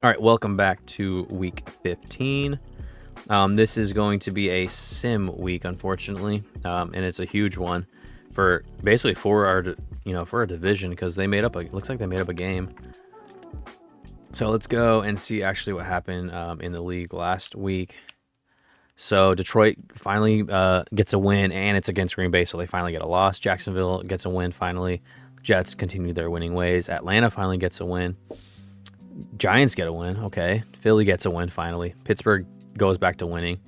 All right, welcome back to week 15. This is going to be a sim week, unfortunately, and it's a huge one for basically for our division because they made up looks like they made up a game. So let's go and see actually what happened in the league last week. So Detroit finally gets a win, and it's against Green Bay, so they finally get a loss. Jacksonville gets a win finally. Jets continue their winning ways. Atlanta finally gets a win. Giants get a win. Okay. Philly gets a win finally. Pittsburgh goes back to winning.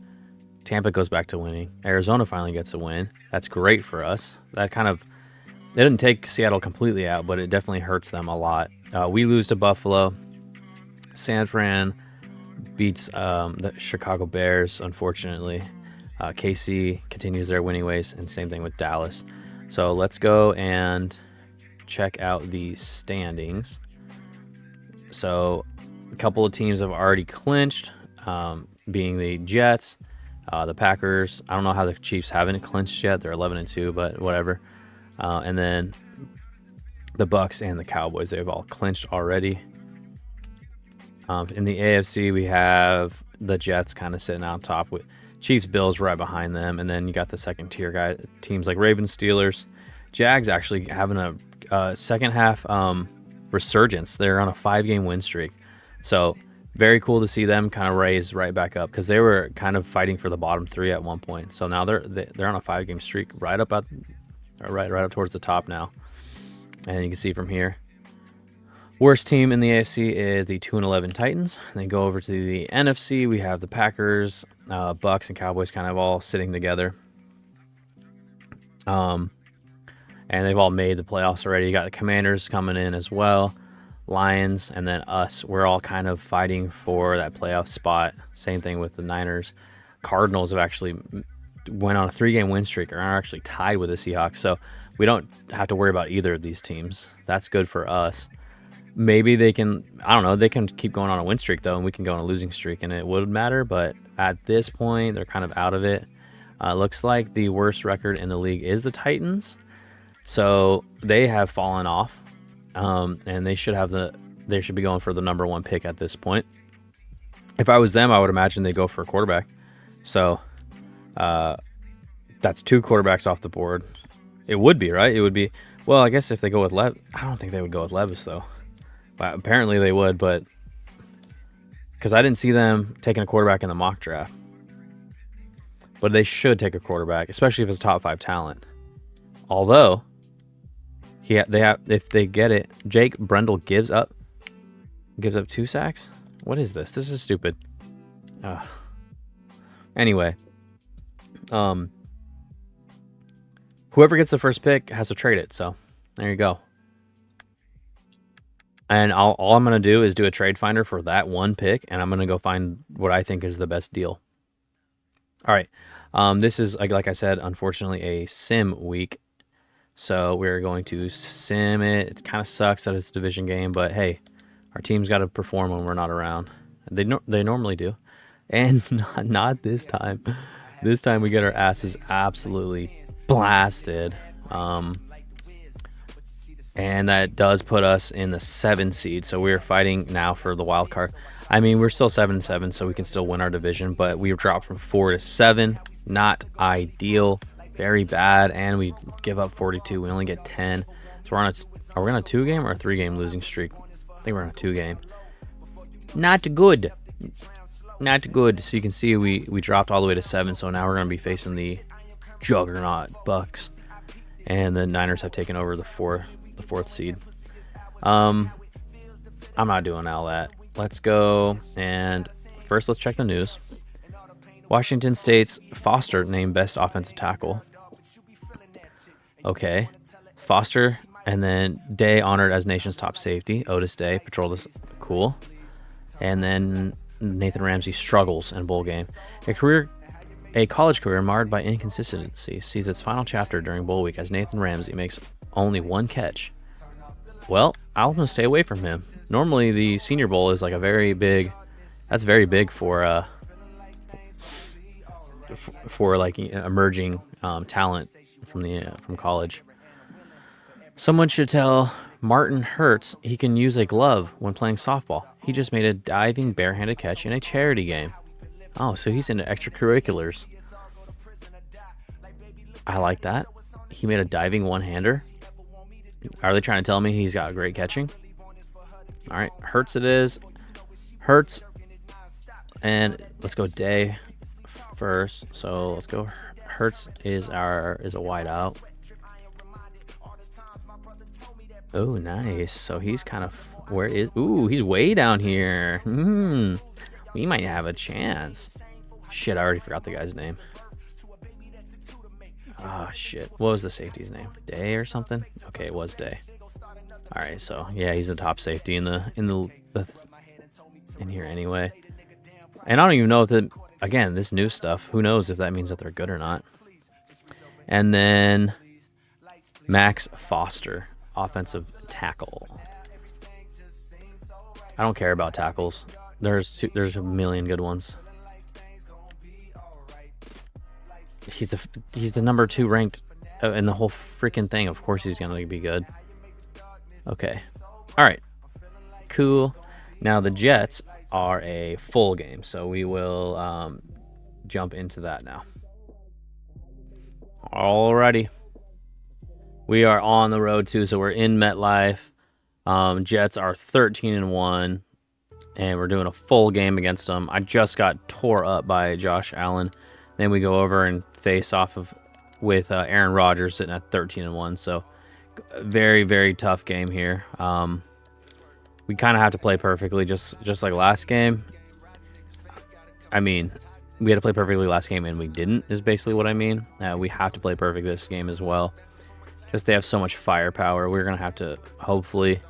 Tampa goes back to winning. Arizona finally gets a win. That's great for us. It didn't take Seattle completely out, but it definitely hurts them a lot. We lose to Buffalo. San Fran beats the Chicago Bears, unfortunately. KC continues their winning ways, and same thing with Dallas. So let's go and check out the standings. So a couple of teams have already clinched, being the Jets, the Packers. I don't know how the Chiefs haven't clinched yet. They're 11-2, but whatever. And then the Bucks and the Cowboys, they've all clinched already. In the AFC, we have the Jets kind of sitting on top with Chiefs, Bills right behind them. And then you got the second tier teams like Ravens, Steelers. Jags actually having a second half resurgence. They're on a 5-game win streak, so very cool to see them kind of raise right back up because they were kind of fighting for the bottom 3 at one point. So now they're on a 5-game streak right up towards the top now. And you can see from here, worst team in the AFC is the 2-11 Titans. And then go over to the NFC, we have the Packers, Bucks, and Cowboys kind of all sitting together. And they've all made the playoffs already. You got the Commanders coming in as well, Lions, and then us. We're all kind of fighting for that playoff spot. Same thing with the Niners. Cardinals have actually went on a 3-game win streak and are actually tied with the Seahawks. So we don't have to worry about either of these teams. That's good for us. Maybe they can, I don't know, they can keep going on a win streak, though, and we can go on a losing streak, and it would matter. But at this point, they're kind of out of it. Looks like the worst record in the league is the Titans. So they have fallen off, and they should be going for the number 1 pick at this point. If I was them, I would imagine they go for a quarterback. So that's 2 quarterbacks off the board. It would be, right? It would be. Well, I guess if they go with I don't think they would go with Levis, though. But apparently they would, but because I didn't see them taking a quarterback in the mock draft. But they should take a quarterback, especially if it's top 5 talent. Although if they get it, Jake Brendel gives up 2 sacks. What is this? This is stupid. Anyway, whoever gets the first pick has to trade it. So there you go. And all I'm gonna do is do a trade finder for that 1 pick, and I'm gonna go find what I think is the best deal. All right, this is like I said, unfortunately a sim week. So we're going to sim it. It kind of sucks that it's a division game, but hey, our team's got to perform when we're not around. They normally do, and not this time. This time we get our asses absolutely blasted, and that does put us in the 7 seed. So we're fighting now for the wild card. I mean, we're still 7-7, so we can still win our division, but we dropped from 4 to 7. Not ideal. Very bad, and we give up 42. We only get 10. So are we on a 2-game or a 3-game losing streak? I think we're on a 2-game. Not good. Not good. So you can see we dropped all the way to 7. So now we're going to be facing the juggernaut Bucks, and the Niners have taken over the 4th seed. I'm not doing all that. Let's go, and first let's check the news. Washington State's Foster named best offensive tackle. Okay. Foster, and then Day honored as nation's top safety. Otis Day patrolled this. Cool. And then Nathan Ramsey struggles in bowl game. A college career marred by inconsistency sees its final chapter during bowl week as Nathan Ramsey makes only 1 catch. Well, I'm going to stay away from him. Normally, the Senior Bowl is like that's very big for like emerging talent from college. Someone should tell Martin Hurts, he can use a glove when playing softball. He just made a diving barehanded catch in a charity game. Oh, so he's into extracurriculars. I like that. He made a diving one-hander. Are they trying to tell me he's got great catching? All right, Hurts it is. Hurts. And let's go Day first. So let's go. Hurts is a wide out. Oh, nice. So he's kind of he's way down here. We might have a chance. Shit, I already forgot the guy's name. Oh shit. What was the safety's name? Day or something? Okay, it was Day. All right, so yeah, he's the top safety in here anyway. And I don't even know if again, this new stuff, who knows if that means that they're good or not. And then Max Foster, offensive tackle. I don't care about tackles. There's a million good ones. He's the number 2 ranked in the whole freaking thing. Of course he's gonna be good. Okay. All right. Cool. Now the Jets are a full game, so we will jump into that now. Alrighty. We are on the road too, so we're in MetLife. Jets are 13-1, and we're doing a full game against them. I just got tore up by Josh Allen. Then we go over and face off with Aaron Rodgers sitting at 13-1. So very, very tough game here. We kind of have to play perfectly, just like last game. I mean, we had to play perfectly last game, and we didn't, is basically what I mean. We have to play perfect this game as well. Just they have so much firepower. We're going to have to hopefully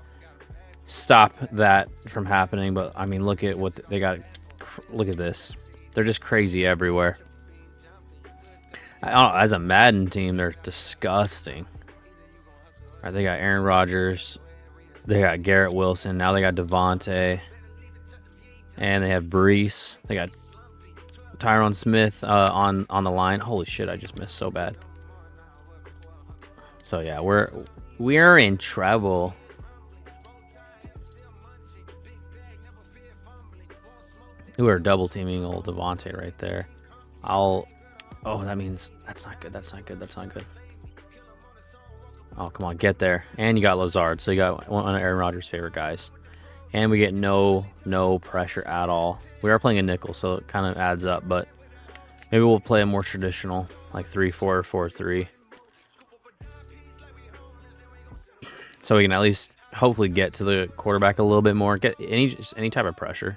stop that from happening. But, I mean, look at what they got. Look at this. They're just crazy everywhere. I don't know, as a Madden team, they're disgusting. All right, they got Aaron Rodgers. They got Garrett Wilson. Now they got Devontae. And they have Brees. They got Tyron Smith on the line. Holy shit, I just missed so bad. So yeah, we're in trouble. We're double teaming old Devontae right there. Oh, that means that's not good. That's not good. That's not good. Oh, come on, get there. And you got Lazard, so you got one of Aaron Rodgers' favorite guys. And we get no pressure at all. We are playing a nickel, so it kind of adds up, but maybe we'll play a more traditional, like 3-4 or 4-3. So we can at least hopefully get to the quarterback a little bit more, get any type of pressure.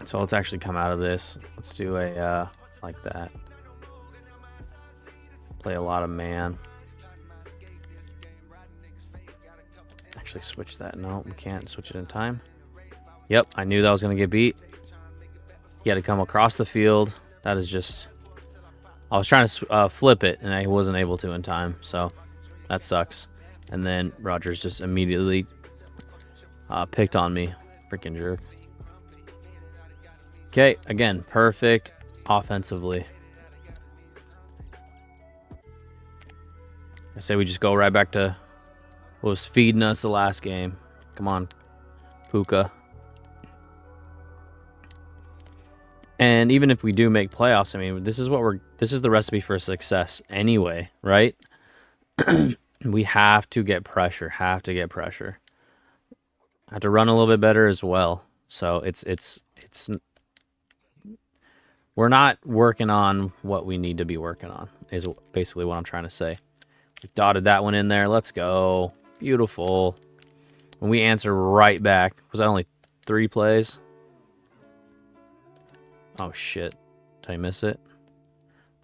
So let's actually come out of this. Let's do a like that. Play a lot of man. Actually switch that. No, we can't switch it in time. Yep, I knew that was going to get beat. You had to come across the field. That is just... I was trying to flip it, and I wasn't able to in time, so that sucks. And then Rodgers just immediately picked on me. Freaking jerk. Okay, again, perfect offensively. I say we just go right back to what was feeding us the last game. Come on, Puka. And even if we do make playoffs, I mean, this is the recipe for success anyway, right? We have to get pressure. Have to run a little bit better as well. So we're not working on what we need to be working on, is basically what I'm trying to say. We dotted that one in there. Let's go. Beautiful. When we answer right back, was that only 3 plays? Oh, shit. Did I miss it?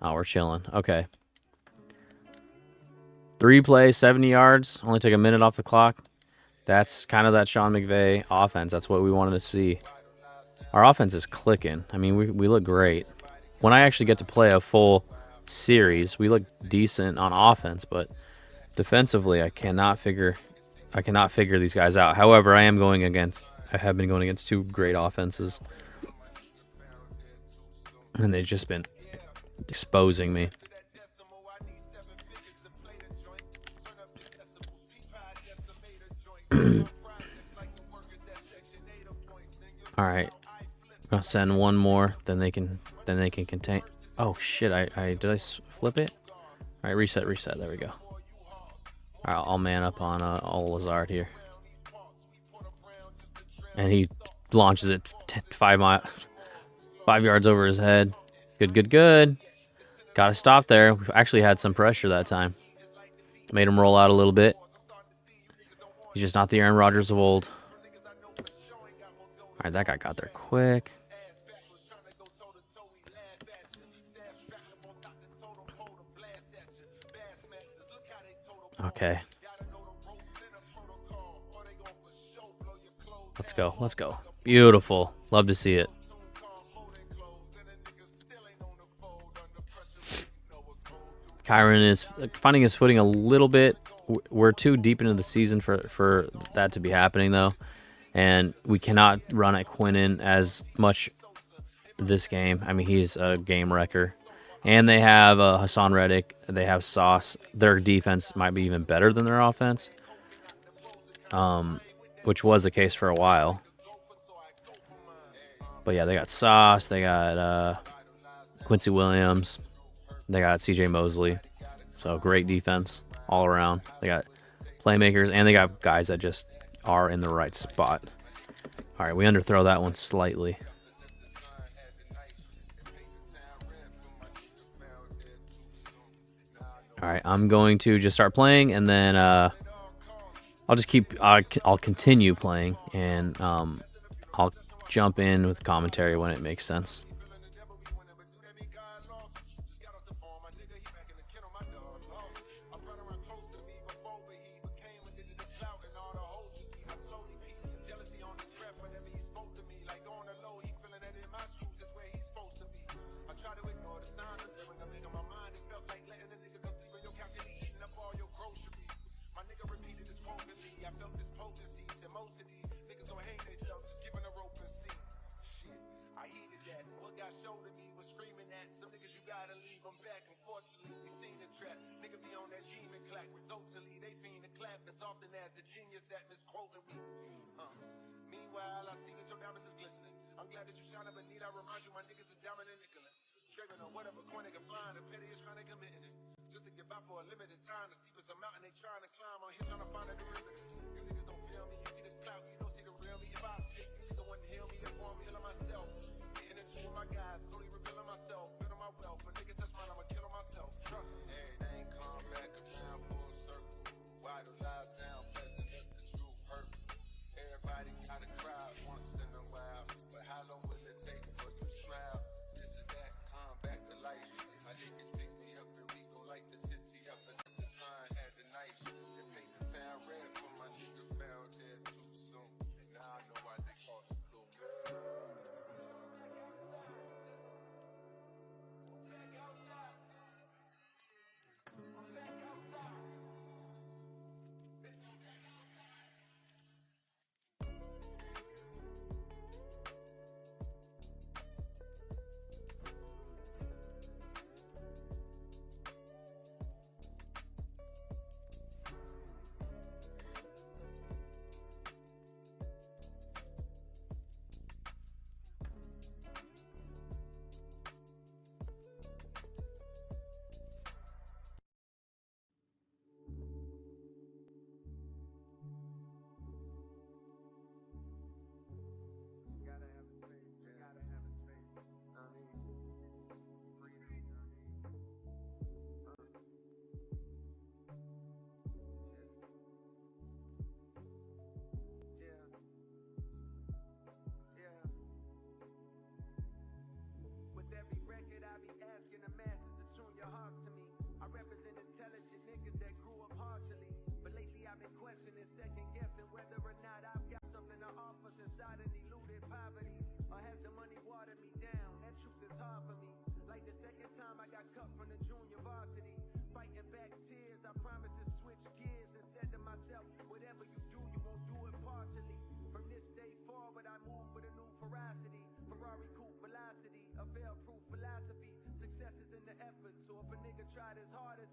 Oh, we're chilling. Okay. 3 plays, 70 yards. Only took a minute off the clock. That's kind of that Sean McVay offense. That's what we wanted to see. Our offense is clicking. I mean, we look great. When I actually get to play a full series, we look decent on offense, but defensively, I cannot figure these guys out. However, I have been going against 2 great offenses, and they've just been exposing me. All right, I'll send one more. Then they can contain. Oh shit! I did I flip it? All right, reset. There we go. All right, I'll man up on all Lazard here, and he launches it 5 yards over his head. Good. Got to stop there. We've actually had some pressure that time. Made him roll out a little bit. He's just not the Aaron Rodgers of old. All right, that guy got there quick. Okay. Let's go. Beautiful. Love to see it. Kyron is finding his footing a little bit. We're too deep into the season for that to be happening, though. And we cannot run at Quinnen as much this game. I mean, he's a game wrecker. And they have Hassan Reddick. They have Sauce. Their defense might be even better than their offense, which was the case for a while. But yeah, they got Sauce. They got Quincy Williams. They got C.J. Mosley. So great defense all around. They got playmakers, and they got guys that just are in the right spot. All right, we underthrow that one slightly. All right, I'm going to just start playing, and then I'll continue playing, and I'll jump in with commentary when it makes sense.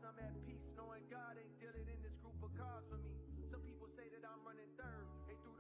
I'm at peace, knowing God ain't dealing in this group of cars for me. Some people say that I'm running third.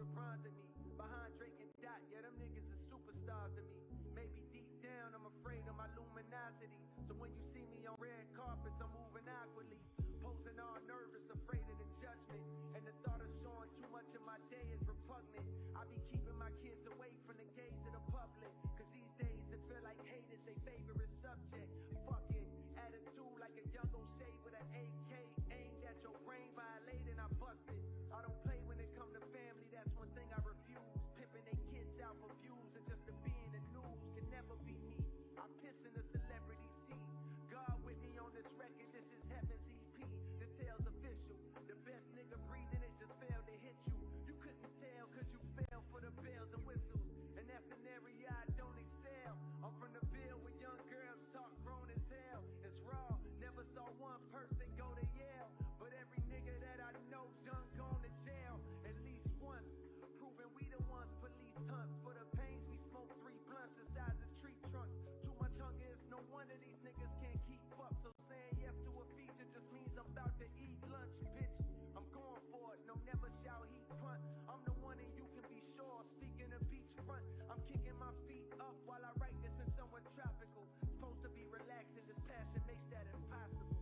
the bronze of me. Behind Drake and Dot, yeah, them niggas are superstars to me. Maybe deep down, I'm afraid of my luminosity. So when you see me on red carpets, I'm moving awkwardly. Posing all nervous, afraid of the judgment. And the thought of showing too much of my day is repugnant. I be keeping my kids away from the gaze of the public. Cause these days it feel like hate is their favorite subject. Fucking attitude like a young O'Shea with an AK aimed at your brain, violating, I bust it. I don't play when it come to family, that's one thing I refuse. Pimping they kids out for views and just to be in the news can never be me. I piss in the celebrity seat. God with me on this record, this is Heaven's EP. The tale's official. The best nigga breathing, it just failed to hit you. You couldn't tell cause you fell for the bells and whistles. And that's an area I don't excel. I'm from the bill where young girls talk grown as hell. It's raw, never saw one person go to Yale. But every nigga that I know done gone to jail at least once. Proving we the ones police hunt. For the pains we smoke 3 blunts the size of tree trunks. Too much hunger, it's no wonder these niggas can't keep up. So saying yes to a feature just means I'm about to eat lunch, bitch. I'm going for it, no never shall he punt. I'm the one and you can be sure. Speaking of beachfront, I'm kicking my feet up while I write this in somewhere tropical. Supposed to be relaxing, this passion makes that impossible.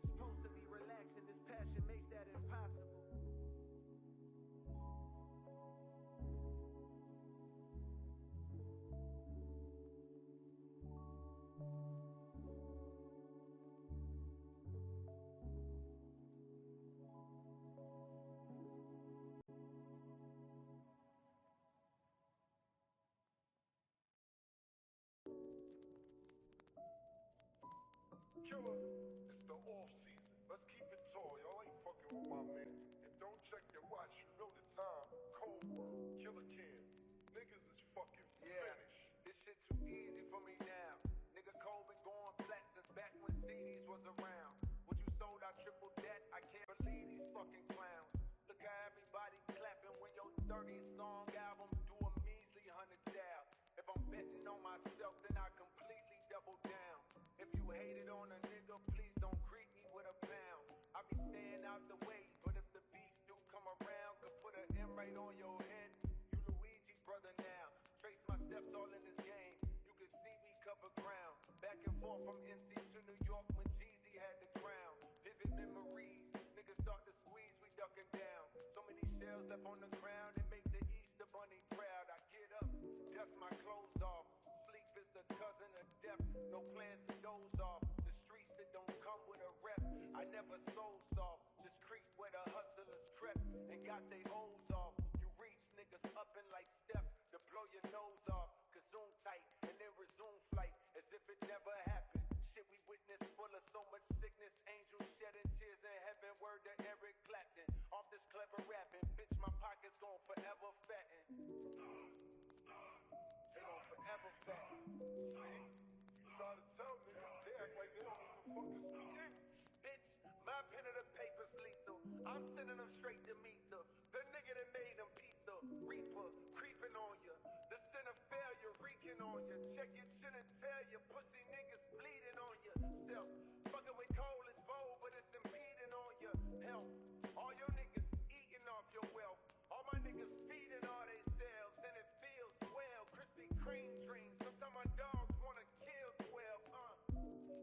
Supposed to be relaxing, this passion makes that impossible. Killer, it's the off season. Let's keep it tall. Y'all ain't fucking with my man. And don't check your watch. You know the time. Cold world. Killer Cam. Niggas is fucking finished. This shit too easy for me now. Nigga Cole been going flat since back when CDs was around. When you sold out triple debt, I can't believe these fucking clowns. Look at everybody clapping when your 30th song album do a measly 100 down. If I'm betting on myself, then I completely double down. If you hated on a nigga, please don't greet me with a pound. I be staying out the way, but if the beast do come around, could put an M right on your head. You Luigi, brother now. Trace my steps all in this game. You can see me cover ground. Back and forth from NC to New York when Jeezy had the crown. Vivid memories. Niggas start to squeeze, we ducking down. So many shells left on the ground and make the Easter Bunny proud. I get up, dust my clothes off. Sleep is the cousin of death. No plans to doze off. The streets that don't come with a rep. I never sold soft. This creek where the hustlers crept and got they O's off. You reach niggas up in like steps to blow your nose off. Cause zoom tight and then resume flight as if it never happened. Shit we witnessed full of so much sickness. Angels shedding tears in heaven. Word to Eric Clapton. Off this clever rapping. Bitch, my pockets gon' forever fatten. They gon' forever fatten. You try to tell niggas, they act like they don't even fucking see. Bitch, my pen of the paper's lethal. I'm sending them straight to meet the nigga that made them pizza. Reaper, creeping on ya. The sin of failure, reeking on ya. Check your chin and tell ya. Pussy niggas bleeding on yourself. Fucking with coal is bold, but it's impeding on your health. All your niggas eating off your wealth. All my niggas feeding all they selves, and it feels well. Krispy Kreme dreams. Sometimes my dogs wanna kill 12,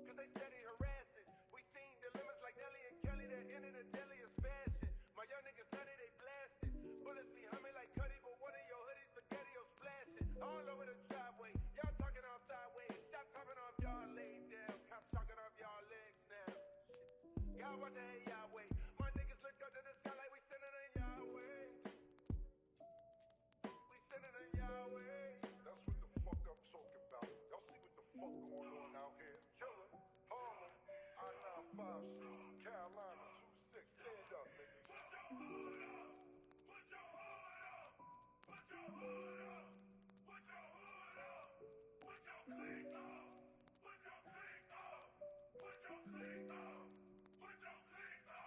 Cause they steady harassing. We seen dilemmas like Nelly and Kelly that ended the deadliest fashion. My young niggas nutty, they blasted. Bullets be humming like Cuddy, but one of your hoodies spaghetti-o splashing. All over the driveway, y'all talking off sideways. Shot popping off y'all laid down. Cops talking off y'all legs now. Y'all watch the hey Yahweh. My niggas look up to the sky like we sending in Yahweh. We sending in Yahweh. That's what the fuck I'm talking about. Y'all see what the fuck going on out here? Killer, Harlem, I-95, Carolina, 26. Stand up, nigga. Put your hood up! Put your hood up! Put your hood up! Put your hood up! Put your click up! Put your click up! Put your click up! Put your click up!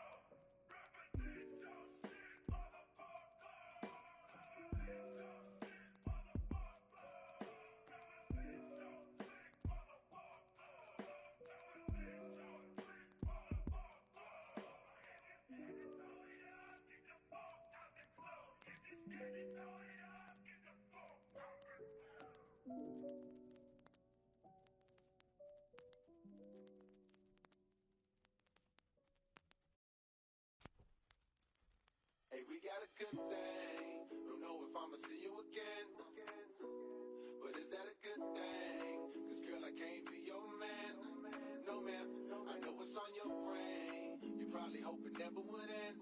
good thing? Don't know if I'ma see you again. But is that a good thing? Cause girl, I can't be your man. No man, I know what's on your brain. You probably hope it never would end.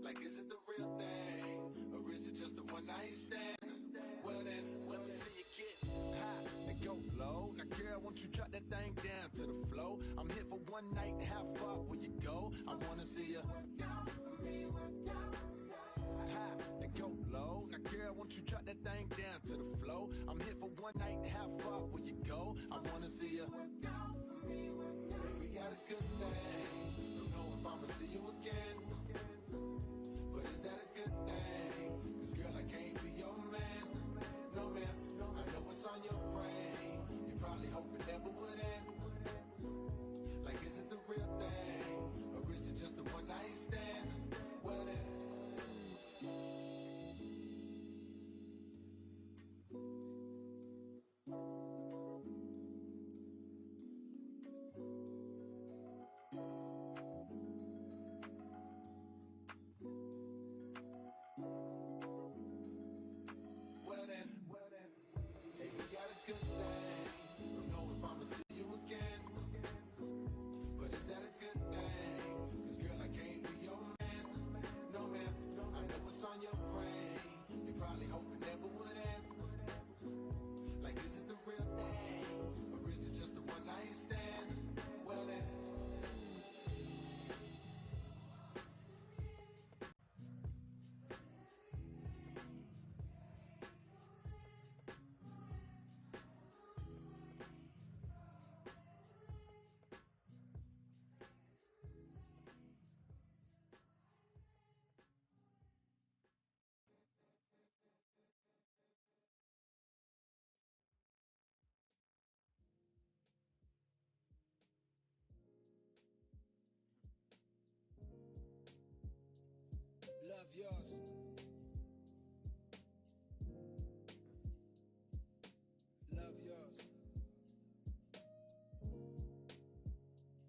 Like, is it the real thing? Or is it just a one night stand? Well then, let me see you get high and go low. Now girl, won't you drop that thing down to the floor? I'm here for one night, how far will you go? I wanna see you work out for me, high and go low. Now girl, won't you drop that thing down to the floor? I'm here for one night, how far will you go? I wanna see you work out for me, we got a good thing. Don't know if I'ma see you again. But is that a good thing? Cause girl, I can't be your man. No man, I know what's on your brain. You probably hope it never would end. Like, is it the real thing? Or is it just a one night stand? Well then. Hey, we got a good thing. Don't know if I'ma see you again. But is that a good thing? Cause girl, I can't be your man. No man, I know what's on your brain. You probably hope it never would end. Like, is it the real thing? Or is it just a one night stand? Well then. Love yours. Love yours.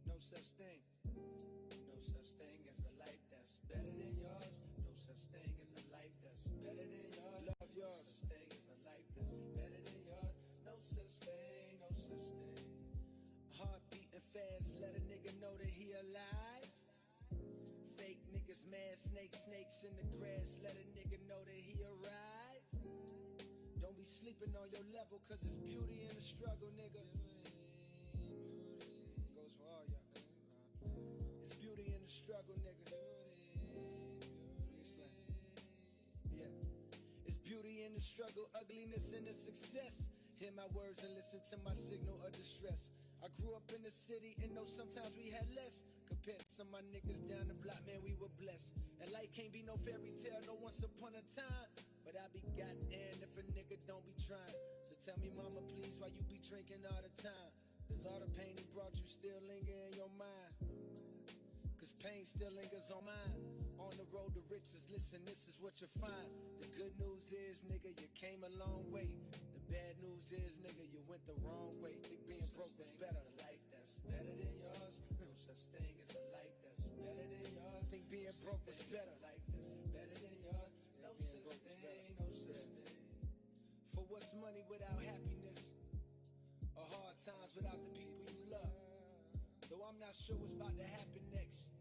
No such thing. No such thing as a life that's better than yours. No such thing as a life that's better than yours. Love yours. No such thing as a life that's better than yours. No such thing. No such thing. Heart beating fast, let a nigga know that he alive. Fake niggas mad, snakes in the grass. Let a nigga know that he arrived. Don't be sleeping on your level, cause it's beauty in the struggle, nigga. Goes for all y'all. It's beauty in the struggle, nigga. Explain. Yeah. It's beauty in the struggle, ugliness in the success. Hear my words and listen to my signal of distress. I grew up in the city and know sometimes we had less. Compared to some of my niggas down the block, man, we were blessed. And life can't be no fairy tale, no once upon a time. But I be goddamn if a nigga don't be trying. So tell me, mama, please, why you be drinking all the time? Does all the pain he brought you still linger in your mind? Cause pain still lingers on mine. On the road to riches, listen, this is what you find. The good news is, nigga, you came a long way. The bad news is, nigga, you went the wrong way. Think being broke was better. A life that's better than yours. No such thing as a life that's better than yours. Think being broke was better. Life that's better than yours. No such thing, no such thing. For what's money without happiness? Or hard times without the people you love? Though I'm not sure what's about to happen next.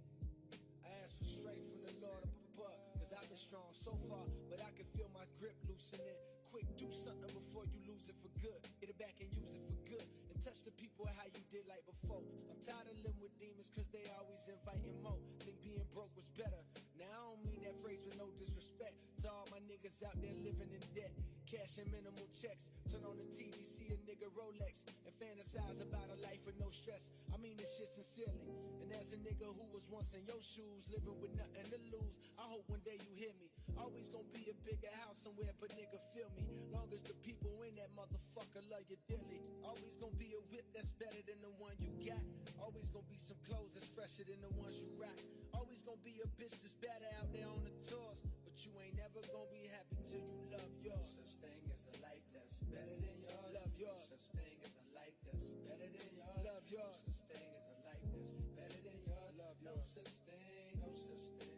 I ask for strength from the Lord up above. Cause I've been strong so far, but I can feel my grip loosening. Quick, do something before you lose it for good. Get it back and use it for good. And touch the people how you did like before. I'm tired of living with demons cause they always inviting more. Think being broke was better. Now I don't mean that phrase with no disrespect to all my niggas out there living in debt. Cashing minimal checks. Turn on the TV, see a nigga Rolex. And fantasize about a life with no stress. I mean this shit sincerely. And as a nigga who was once in your shoes, living with nothing to lose, I hope one day you hear me. Always gonna be a bigger house somewhere, but nigga feel me. Long as the people in that motherfucker love you dearly. Always gonna be a whip that's better than the one you got. Always gonna be some clothes that's fresher than the ones you rock. Always gonna be a bitch that's better out there on the tours. But you ain't never gonna be happy till you love yours. No such thing as a life that's better than yours. Love yours. No such thing as a life that's better than yours. Love yours. No such thing as a life that's better than yours. Love yours. No such thing, no such thing.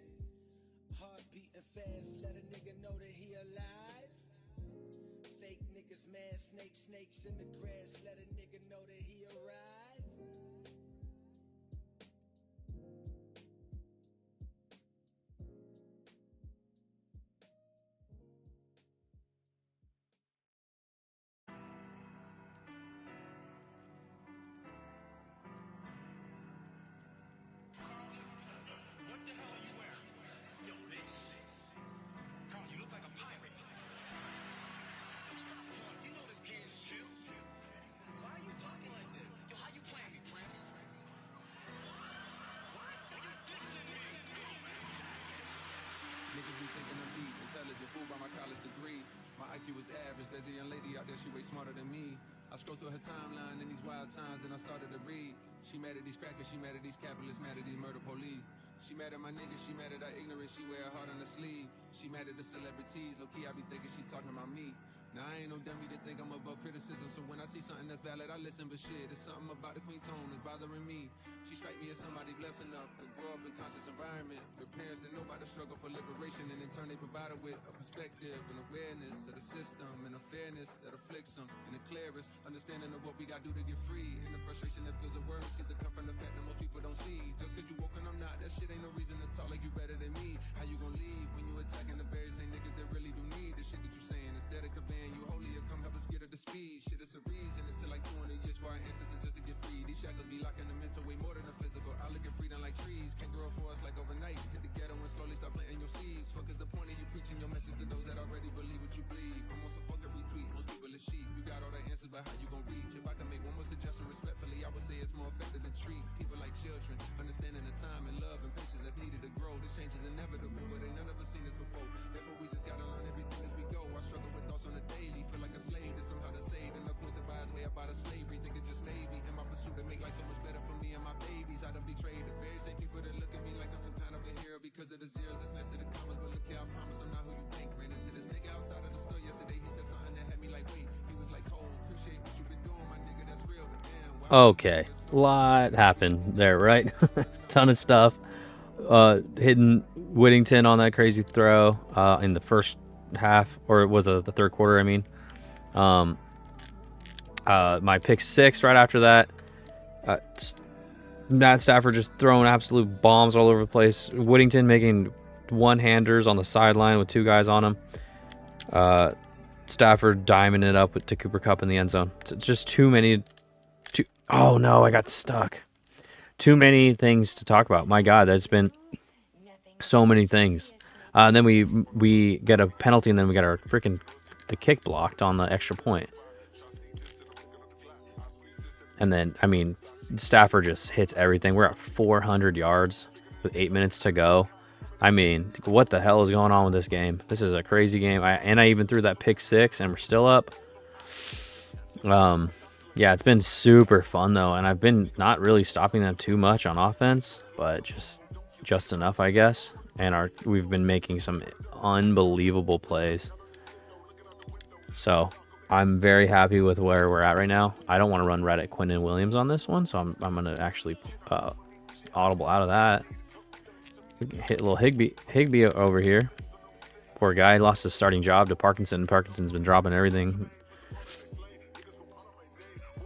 Heart beating fast, let a nigga know that he alive. Fake niggas mad, snakes in the grass, let a nigga know that he arrived. What the hell are you wearing? Yo, bitch. Carl, you look like a pirate. Yo, stop front. You know this kid's chill. Why are you talking like this? Yo, how you playing me, Prince? What? Yo, you dissing me. Niggas be thinking I'm deep, intelligent, fooled by my college degree. My IQ is average, there's a young lady out there, she way smarter than me. I scroll through her timeline in these wild times and I started to read. She mad at these crackers, she mad at these capitalists, mad at these murder police. She mad at my niggas, she mad at our ignorance, she wear her heart on her sleeve. She mad at the celebrities, low-key I be thinking she talking about me. Now I ain't no dummy to think I'm above criticism, so when I see something that's valid, I listen, but shit, it's something about the queen tone that's bothering me. She strike me as somebody blessed enough to grow up in conscious environment, with parents that know about the struggle for liberation, and in turn they provide her with a perspective and awareness of the system, and a fairness that afflicts them, and the clearest understanding of what we gotta do to get free, and the frustration that feels a word seems to come from the fact that most people don't see. Just cause you woke and I'm not, that shit ain't no reason to talk like you better than me. How you gon' leave when you attacking the very same niggas that really do need the shit that you saying? Instead of conveying you holier, come help us get her to speed. Shit, it's a reason until like 200 years for our ancestors just to get free. These shackles be locking the mental way more than the physical. I look at freedom like trees, can't grow for us like overnight. Hit the ghetto and slowly start planting your seeds. Fuck is the point of you preaching your message to those that already believe what you believe? Almost a fucking retweet, most people are sheep. You got all the answers, but how you gon' reach? If I can make one more suggestion respectfully, I would say it's more effective to treat people like children, understanding the time and love and patience that's needed to grow. This change is inevitable, but ain't none of us seen this before. Therefore, we just gotta learn everything as we go. I struggle with thoughts on the daily, feel like a slave to somehow to save. And the points that buy his way up out of slavery, think it just maybe in my pursuit to make life so much better for me and my babies. I done betrayed the very same people that look at me like I'm some kind of a hero because of the zeros that's next to the commas. But look here, I promise I'm not who you think. Ran into this nigga outside of the store yesterday. He said something that had me like, wait. He was like, Cole, appreciate what you been doing, my nigga. That's real, but damn. Okay, a lot happened there, right? Ton of stuff. Hitting Whittington on that crazy throw in the first half, or was it the third quarter? I mean, my pick six right after that. Matt Stafford just throwing absolute bombs all over the place. Whittington making one-handers on the sideline with two guys on him. Stafford diming it up to Cooper Kupp in the end zone. It's just too many. Oh no, I got stuck. Too many things to talk about. My God, that's been so many things. And then we get a penalty, and then we got our the kick blocked on the extra point. And then, I mean, Stafford just hits everything. We're at 400 yards with 8 minutes to go. I mean, what the hell is going on with this game? This is a crazy game. I even threw that pick six, and we're still up. Yeah, it's been super fun, though, and I've been not really stopping them too much on offense, but just enough, I guess. And we've been making some unbelievable plays. So I'm very happy with where we're at right now. I don't want to run Reddit Quinnen Williams on this one, so I'm going to actually audible out of that. Hit a little Higbee over here. Poor guy lost his starting job to Parkinson. Parkinson's been dropping everything.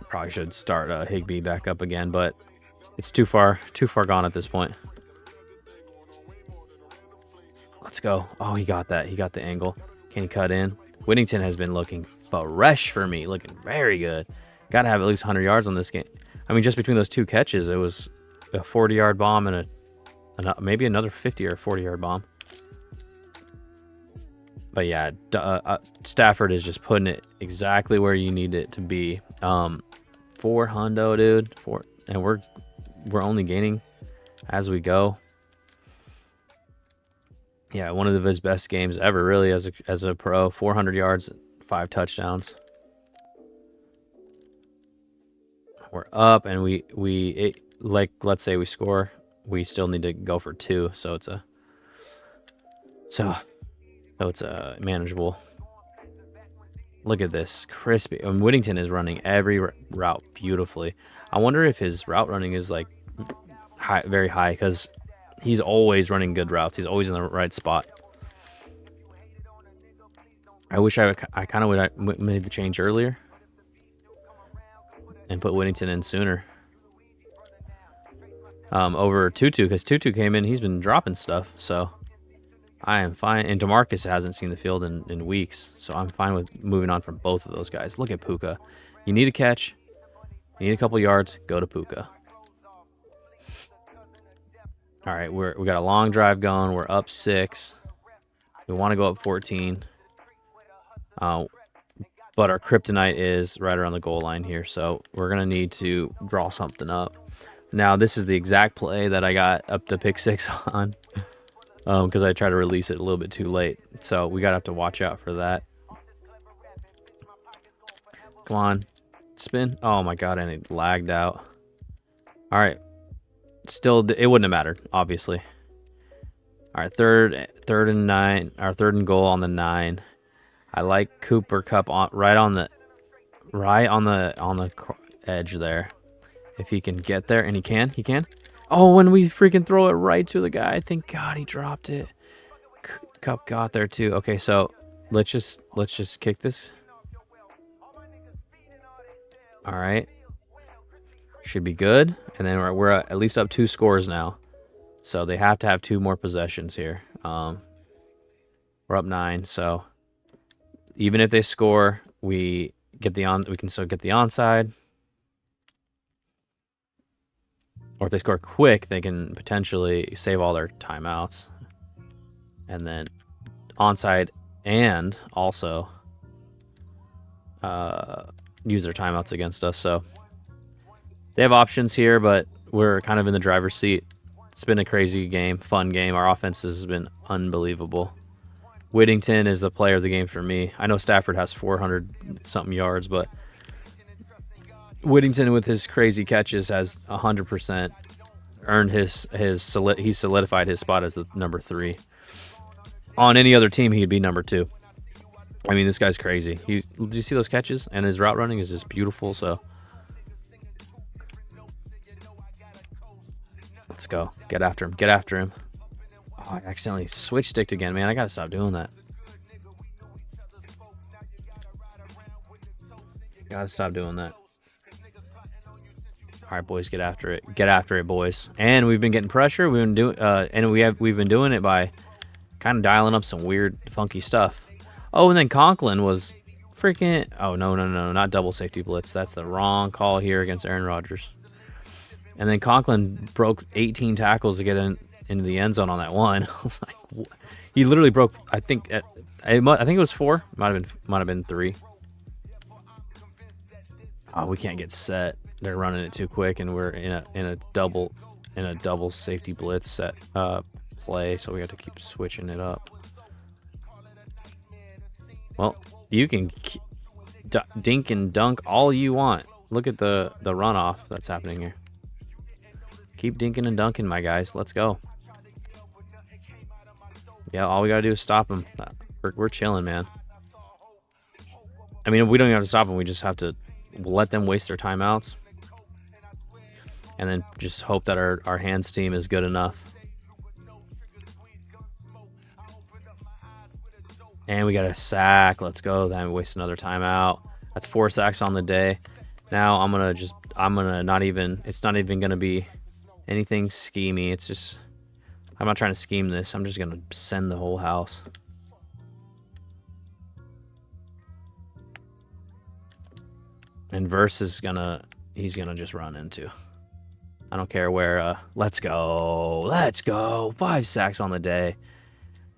Probably should start Higbee back up again, but it's too far gone at this point. Let's go. Oh, he got that. He got the angle. Can he cut in? Whittington has been looking fresh for me, looking very good. Got to have at least 100 yards on this game. I mean, just between those two catches, it was a 40-yard bomb and maybe another 50 or 40-yard bomb. But yeah, Stafford is just putting it exactly where you need it to be. 4 hundo, dude. And we're only gaining as we go. Yeah, one of his best games ever, really, as a pro. 400 yards, 5 touchdowns. We're up, and let's say we score, we still need to go for 2, so it's a manageable. Look at this, crispy. And Whittington is running every route beautifully. I wonder if his route running is like very high, because he's always running good routes. He's always in the right spot. I wish I kind of would have made the change earlier and put Whittington in sooner. Over Tutu, because Tutu came in, he's been dropping stuff, so I am fine. And DeMarcus hasn't seen the field in weeks, so I'm fine with moving on from both of those guys. Look at Puka. You need a catch, you need a couple yards, go to Puka. All right, we got a long drive going. We're up 6. We want to go up 14. But our kryptonite is right around the goal line here, so we're going to need to draw something up. Now, this is the exact play that I got up the pick 6 on, because I tried to release it a little bit too late. So we got to have to watch out for that. Come on. Spin. Oh, my God, and it lagged out. All right. Still, it wouldn't have mattered, obviously. All right, third and 9, our 3rd and goal on the 9. I like Cooper Kupp right on the edge there. If he can get there, and he can. Oh, and we freaking throw it right to the guy. Thank God he dropped it. Kupp got there too. Okay, so let's just kick this. All right, should be good. And then we're at least up 2 scores now. So they have to have 2 more possessions here. We're up 9, so even if they score, we can still get the onside. Or if they score quick, they can potentially save all their timeouts. And then onside and also use their timeouts against us. So they have options here, but we're kind of in the driver's seat. It's been a crazy game, fun game. Our offense has been unbelievable. Whittington is the player of the game for me. I know Stafford has 400-something yards, but Whittington with his crazy catches has 100% earned he solidified his spot as the number 3. On any other team, he'd be number 2. I mean, this guy's crazy. Do you see those catches? And his route running is just beautiful, so let's go. Get after him. Oh, I accidentally switch sticked again, man. I gotta stop doing that. Gotta stop doing that. All right, boys, get after it. Get after it, boys. And we've been getting pressure. We've been doing it by kind of dialing up some weird, funky stuff. Oh, and then Conklin was freaking. Oh no, not double safety blitz. That's the wrong call here against Aaron Rodgers. And then Conklin broke 18 tackles to get into the end zone on that one. I was like, what? He literally broke. I think it was 4. Might have been 3. Oh, we can't get set. They're running it too quick, and we're in a double safety blitz set play, so we have to keep switching it up. Well, you can dink and dunk all you want. Look at the runoff that's happening here. Keep dinking and dunking, my guys. Let's go. Yeah, all we gotta do is stop them. We're chilling, man. I mean, we don't even have to stop them. We just have to let them waste their timeouts. And then just hope that our hands team is good enough. And we got a sack. Let's go. Then we waste another timeout. That's 4 sacks on the day. Now it's not even gonna be anything schemy. It's just, I'm not trying to scheme this. I'm just gonna send the whole house. And Verse is he's gonna just run into. I don't care where. Let's go. 5 sacks on the day.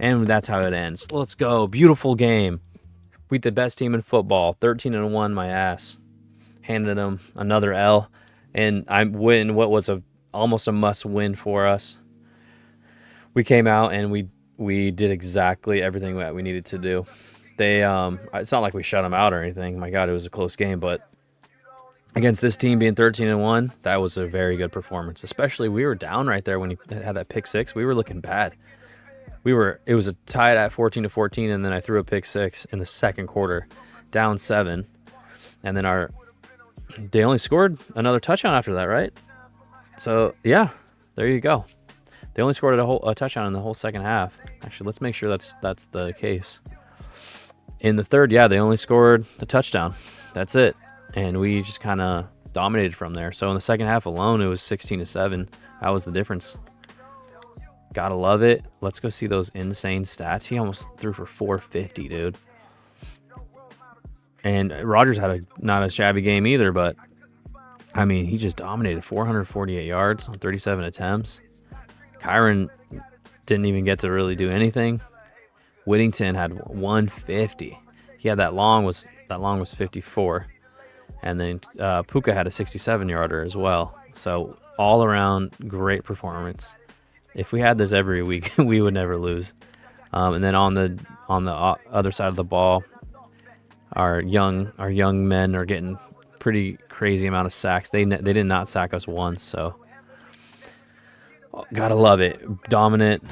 And that's how it ends. Let's go. Beautiful game. Beat the best team in football. 13-1, my ass. Handed them another L. And I win what was almost a must win for us. We came out and we did exactly everything that we needed to do. It's not like we shut them out or anything. My God, it was a close game, but against this team being 13-1, that was a very good performance. Especially we were down right there when he had that pick 6. We were looking bad. It was a tied at 14-14, and then I threw a pick 6 in the second quarter, down 7, and then they only scored another touchdown after that, right? So yeah, there you go. They only scored a touchdown in the whole second half. Actually, let's make sure that's the case. In the third, yeah, they only scored a touchdown. That's it. And we just kind of dominated from there. So in the second half alone, it was 16-7. That was the difference. Gotta love it. Let's go see those insane stats. He almost threw for 450, dude. And Rodgers had not a shabby game either, but I mean, he just dominated. 448 yards on 37 attempts. Kyron didn't even get to really do anything. Whittington had 150. He had that long was 54, and then Puka had a 67-yarder as well. So all around great performance. If we had this every week, we would never lose. And then on the other side of the ball, our young men are getting pretty crazy amount of sacks. They did not sack us once, so gotta love it. Dominant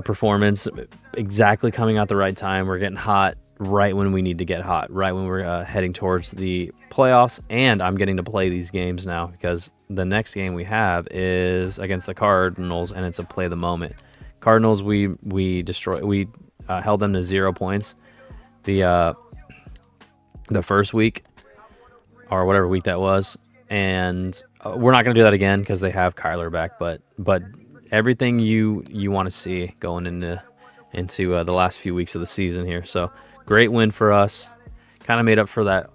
performance, exactly coming out the right time. We're getting hot right when we need to get hot, right when we're heading towards the playoffs. And I'm getting to play these games now because the next game we have is against the Cardinals, and it's a play of the moment. Cardinals, we held them to 0 points the first week or whatever week that was, and we're not going to do that again because they have Kyler back. But everything you want to see going into the last few weeks of the season here. So great win for us. Kind of made up for that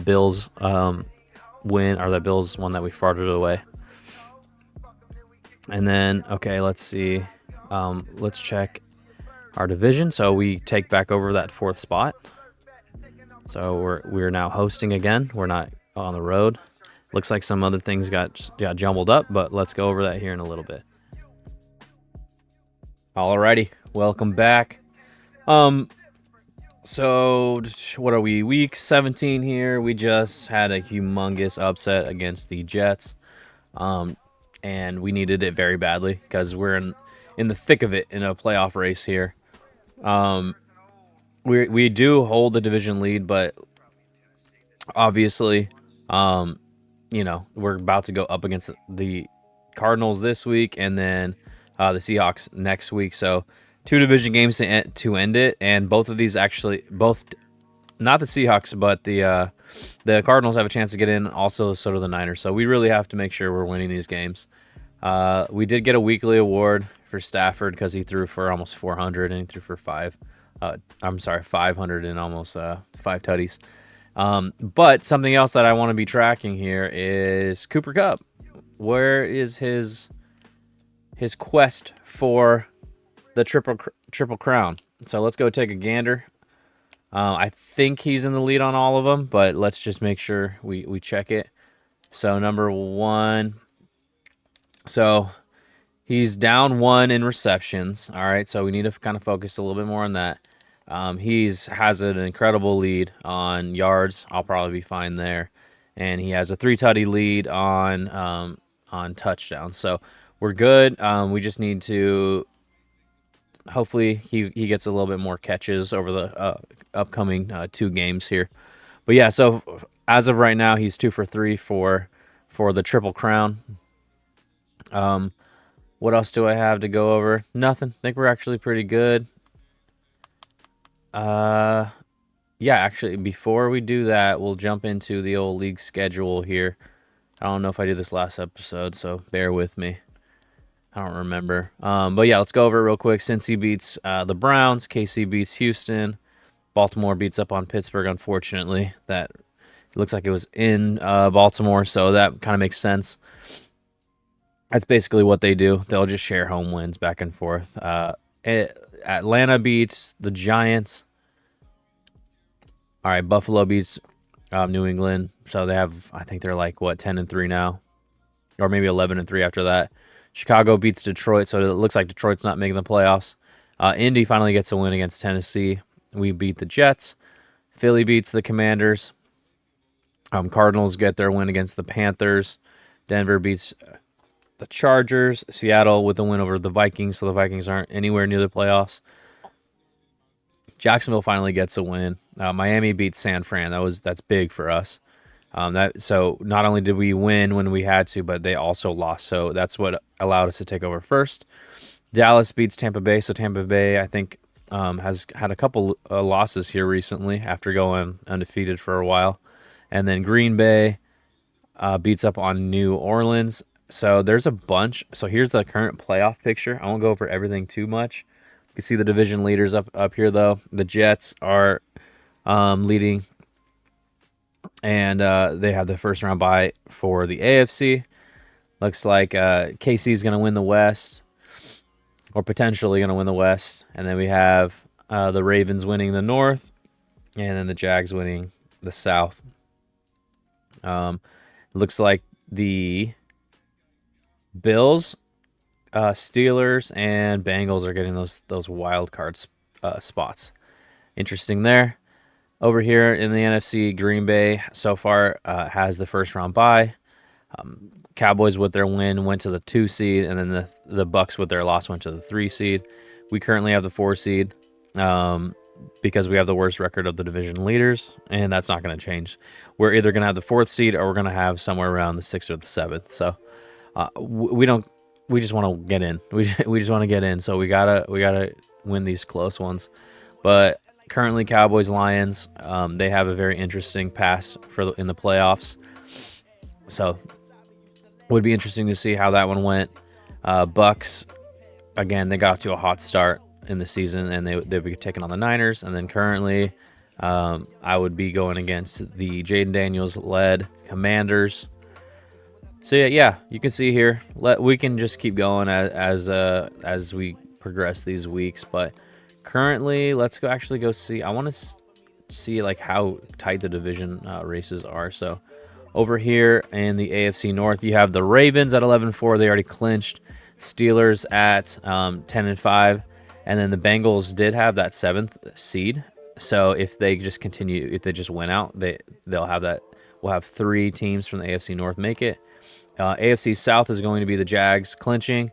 Bills win, or that Bills one that we farted away. And then let's see. Let's check our division. So we take back over that 4th spot. So we're now hosting again. We're not on the road. Looks like some other things got jumbled up, but let's go over that here in a little bit. Alrighty, welcome back. So what are we? Week 17 here. We just had a humongous upset against the Jets, and we needed it very badly because we're in the thick of it in a playoff race here. We do hold the division lead, but obviously, we're about to go up against the Cardinals this week, and then the Seahawks next week. So 2 division games to end it, and both of these both not the Seahawks, but the Cardinals have a chance to get in. Also, so do the Niners. So we really have to make sure we're winning these games. We did get a weekly award for Stafford because he threw for almost 400 and he threw for 500 and almost 5 tutties. But something else that I want to be tracking here is Cooper Kupp. Where is his quest for the triple crown? So let's go take a gander. I think he's in the lead on all of them, but let's just make sure we check it. So number 1. So he's down 1 in receptions. All right, so we need to kind of focus a little bit more on that. Has an incredible lead on yards. I'll probably be fine there. And he has a 3-tutty lead on touchdowns. So we're good. We just need to hopefully he gets a little bit more catches over the upcoming 2 games here. But yeah, so as of right now, he's 2 for 3 for the Triple Crown. What else do I have to go over? Nothing. I think we're actually pretty good. Yeah, actually, before we do that, we'll jump into the old league schedule here. I don't know if I did this last episode, so bear with me. I don't remember. But yeah, let's go over it real quick. Cincy beats the Browns. KC beats Houston. Baltimore beats up on Pittsburgh, unfortunately. That looks like it was in Baltimore, so that kind of makes sense. That's basically what they do. They'll just share home wins back and forth. Atlanta beats the Giants. All right, Buffalo beats New England. So they have, I think they're like, 10-3 now? Or maybe 11-3 after that. Chicago beats Detroit, so it looks like Detroit's not making the playoffs. Indy finally gets a win against Tennessee. We beat the Jets. Philly beats the Commanders. Cardinals get their win against the Panthers. Denver beats the Chargers. Seattle with a win over the Vikings, so the Vikings aren't anywhere near the playoffs. Jacksonville finally gets a win. Miami beats San Fran. That's big for us. So not only did we win when we had to, but they also lost. So that's what allowed us to take over first. Dallas beats Tampa Bay. So Tampa Bay, I think, has had a couple losses here recently after going undefeated for a while. And then Green Bay beats up on New Orleans. So there's a bunch. So here's the current playoff picture. I won't go over everything too much. You can see the division leaders up here, though. The Jets are leading, and they have the first round bye for the AFC. Looks like KC is going to win the West, or potentially going to win the West. And then we have the Ravens winning the North, and then the Jags winning the South. Looks like the Bills, Steelers, and Bengals are getting those wild card spots. Interesting there. Over here in the NFC, Green Bay so far has the first round bye. Cowboys with their win went to the 2 seed, and then the Bucks with their loss went to the 3 seed. We currently have the 4 seed because we have the worst record of the division leaders, and that's not going to change. We're either going to have the 4th seed or we're going to have somewhere around the 6th or the 7th. So we just want to get in. We just want to get in. So we gotta win these close ones. But currently, Cowboys Lions, they have a very interesting pass in the playoffs. So would be interesting to see how that one went. Bucks, again, they got off to a hot start in the season, and they'll be taking on the Niners. And then currently, I would be going against the Jaden Daniels led Commanders. So yeah, you can see here. We can just keep going as we progress these weeks. But currently, let's go see. I want to see like how tight the division races are. So over here in the AFC North, you have the Ravens at 11-4. They already clinched. Steelers at 10-5, and then the Bengals did have that 7th seed. So if they just continue, if they just win out, they'll have that. We'll have 3 teams from the AFC North make it. AFC South is going to be the Jags clinching.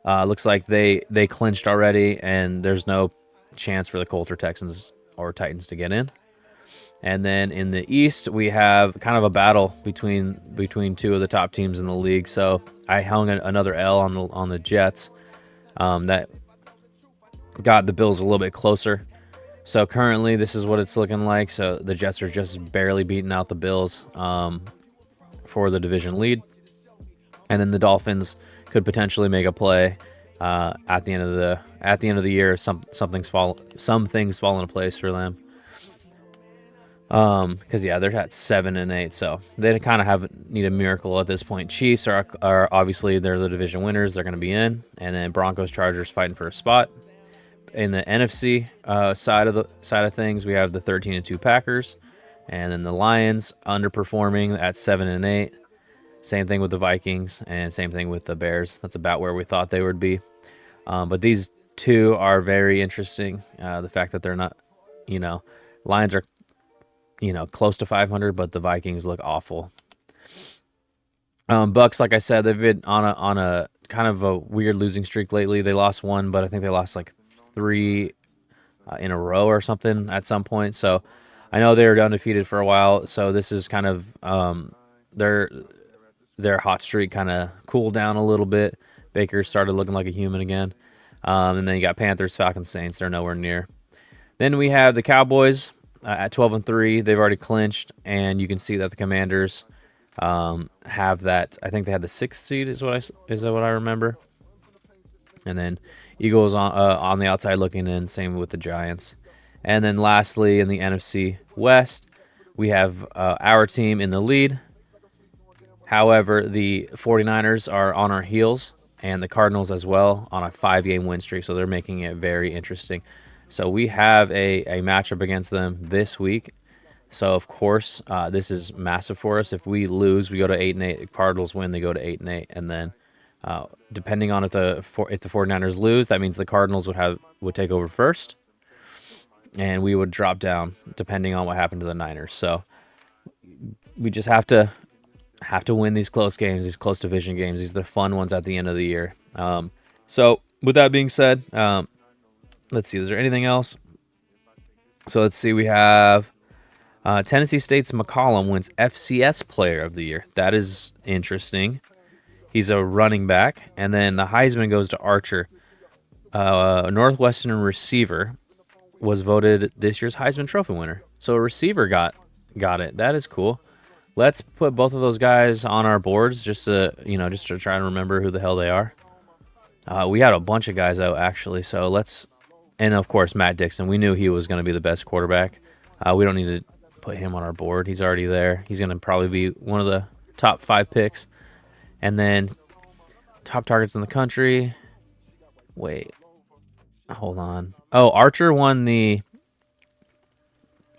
Looks like they clinched already, and there's no chance for the Colts or Texans or Titans to get in. And then in the East, we have kind of a battle between 2 of the top teams in the league. So I hung another L on the Jets. That got the Bills a little bit closer. So currently, this is what it's looking like. So the Jets are just barely beating out the Bills for the division lead. And then the Dolphins could potentially make a play at the end of the year. Some things fall into place for them. Because they're at 7-8, so they kind of need a miracle at this point. Chiefs are obviously they're the division winners; they're going to be in, and then Broncos, Chargers fighting for a spot. In the NFC side of things, we have the 13-2 Packers, and then the Lions underperforming at 7-8. Same thing with the Vikings, and same thing with the Bears. That's about where we thought they would be. But these 2 are very interesting. The fact that they're not, Lions are, close to 500, but the Vikings look awful. Bucks, like I said, they've been on a kind of a weird losing streak lately. They lost 1, but I think they lost like 3 in a row or something at some point. So I know they were undefeated for a while. So this is kind of their hot streak kind of cooled down a little bit. Baker started looking like a human again. And then you got Panthers, Falcons, Saints. They're nowhere near. Then we have the Cowboys at 12-3. They've already clinched, and you can see that the Commanders have that. I think they had the 6th seed is what I remember. And then Eagles on the outside looking in. Same with the Giants. And then lastly, in the NFC West, we have our team in the lead. However, the 49ers are on our heels, and the Cardinals as well on a 5-game win streak, so they're making it very interesting. So we have a matchup against them this week. So, of course, this is massive for us. If we lose, we go to 8-8. If Cardinals win, they go to 8-8. And then depending on if the 49ers lose, that means the Cardinals would take over first, and we would drop down depending on what happened to the Niners. So we just have to win these close games, these close division games. These are the fun ones at the end of the year. So with that being said, let's see. Is there anything else? So let's see. We have Tennessee State's McCollum wins FCS Player of the Year. That is interesting. He's a running back. And then the Heisman goes to Archer, Northwestern receiver. was voted this year's Heisman Trophy winner. So a receiver got it. That is cool. Let's put both of those guys on our boards just to, just to try and remember who the hell they are. We had a bunch of guys out, actually, so let's... And, of course, Matt Dixon. We knew he was going to be the best quarterback. We don't need to put him on our board. He's already there. He's going to probably be one of the top 5 picks. And then top targets in the country. Wait. Hold on. Oh, Archer won the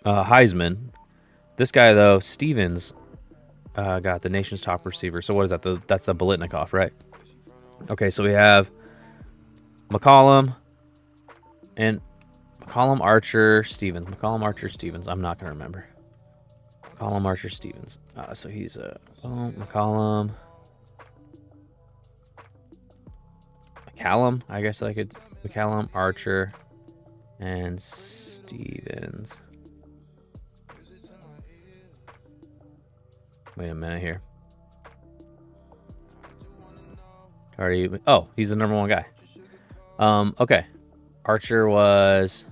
Heisman. This guy, though, Stevens, got the nation's top receiver. So what is that? That's the Bolitnikoff, right? Okay, so we have McCollum and McCollum, Archer, Stevens. McCollum, Archer, Stevens. I'm not going to remember. McCollum, Archer, Stevens. So he's McCollum. McCallum, I guess I could. McCallum, Archer, and Stevens. Wait a minute here. Oh, he's the number 1 guy. Okay. Archer was...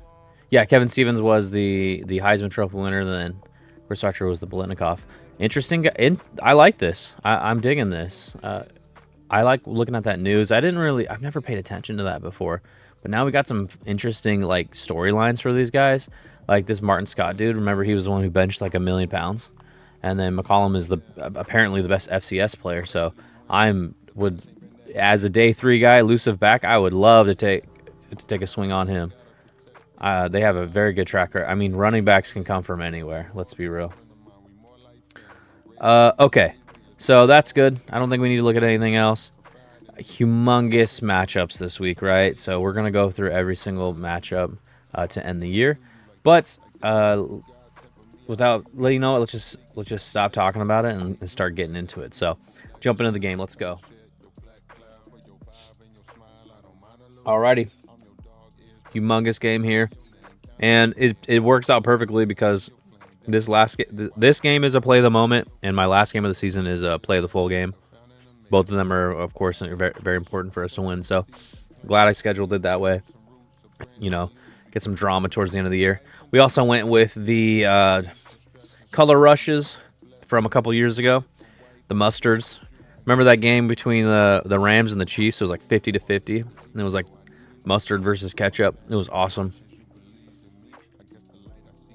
Yeah, Kevin Stevens was the Heisman Trophy winner. Then Chris Archer was the Bolitnikoff. Interesting guy. I like this. I'm digging this. I like looking at that news. I've never paid attention to that before. But now we got some interesting, like, storylines for these guys. Like this Martin Scott dude. Remember, he was the one who benched like 1 million pounds. And then McCollum is apparently the best FCS player. So as a day 3 guy, elusive back, I would love to take a swing on him. They have a very good tracker. I mean, running backs can come from anywhere. Let's be real. Okay, so that's good. I don't think we need to look at anything else. Humongous matchups this week, right? So we're gonna go through every single matchup to end the year. But without letting you know, let's just stop talking about it and start getting into it. So jump into the game. Let's go. Alrighty. Humongous game here. And it works out perfectly because this game is a play of the moment, and my last game of the season is a play of the full game. Both of them are, of course, very, very important for us to win. So glad I scheduled it that way. Get some drama towards the end of the year. We also went with the color rushes from a couple years ago. The mustards. Remember that game between the Rams and the Chiefs? It was like 50-50. And it was like mustard versus ketchup. It was awesome.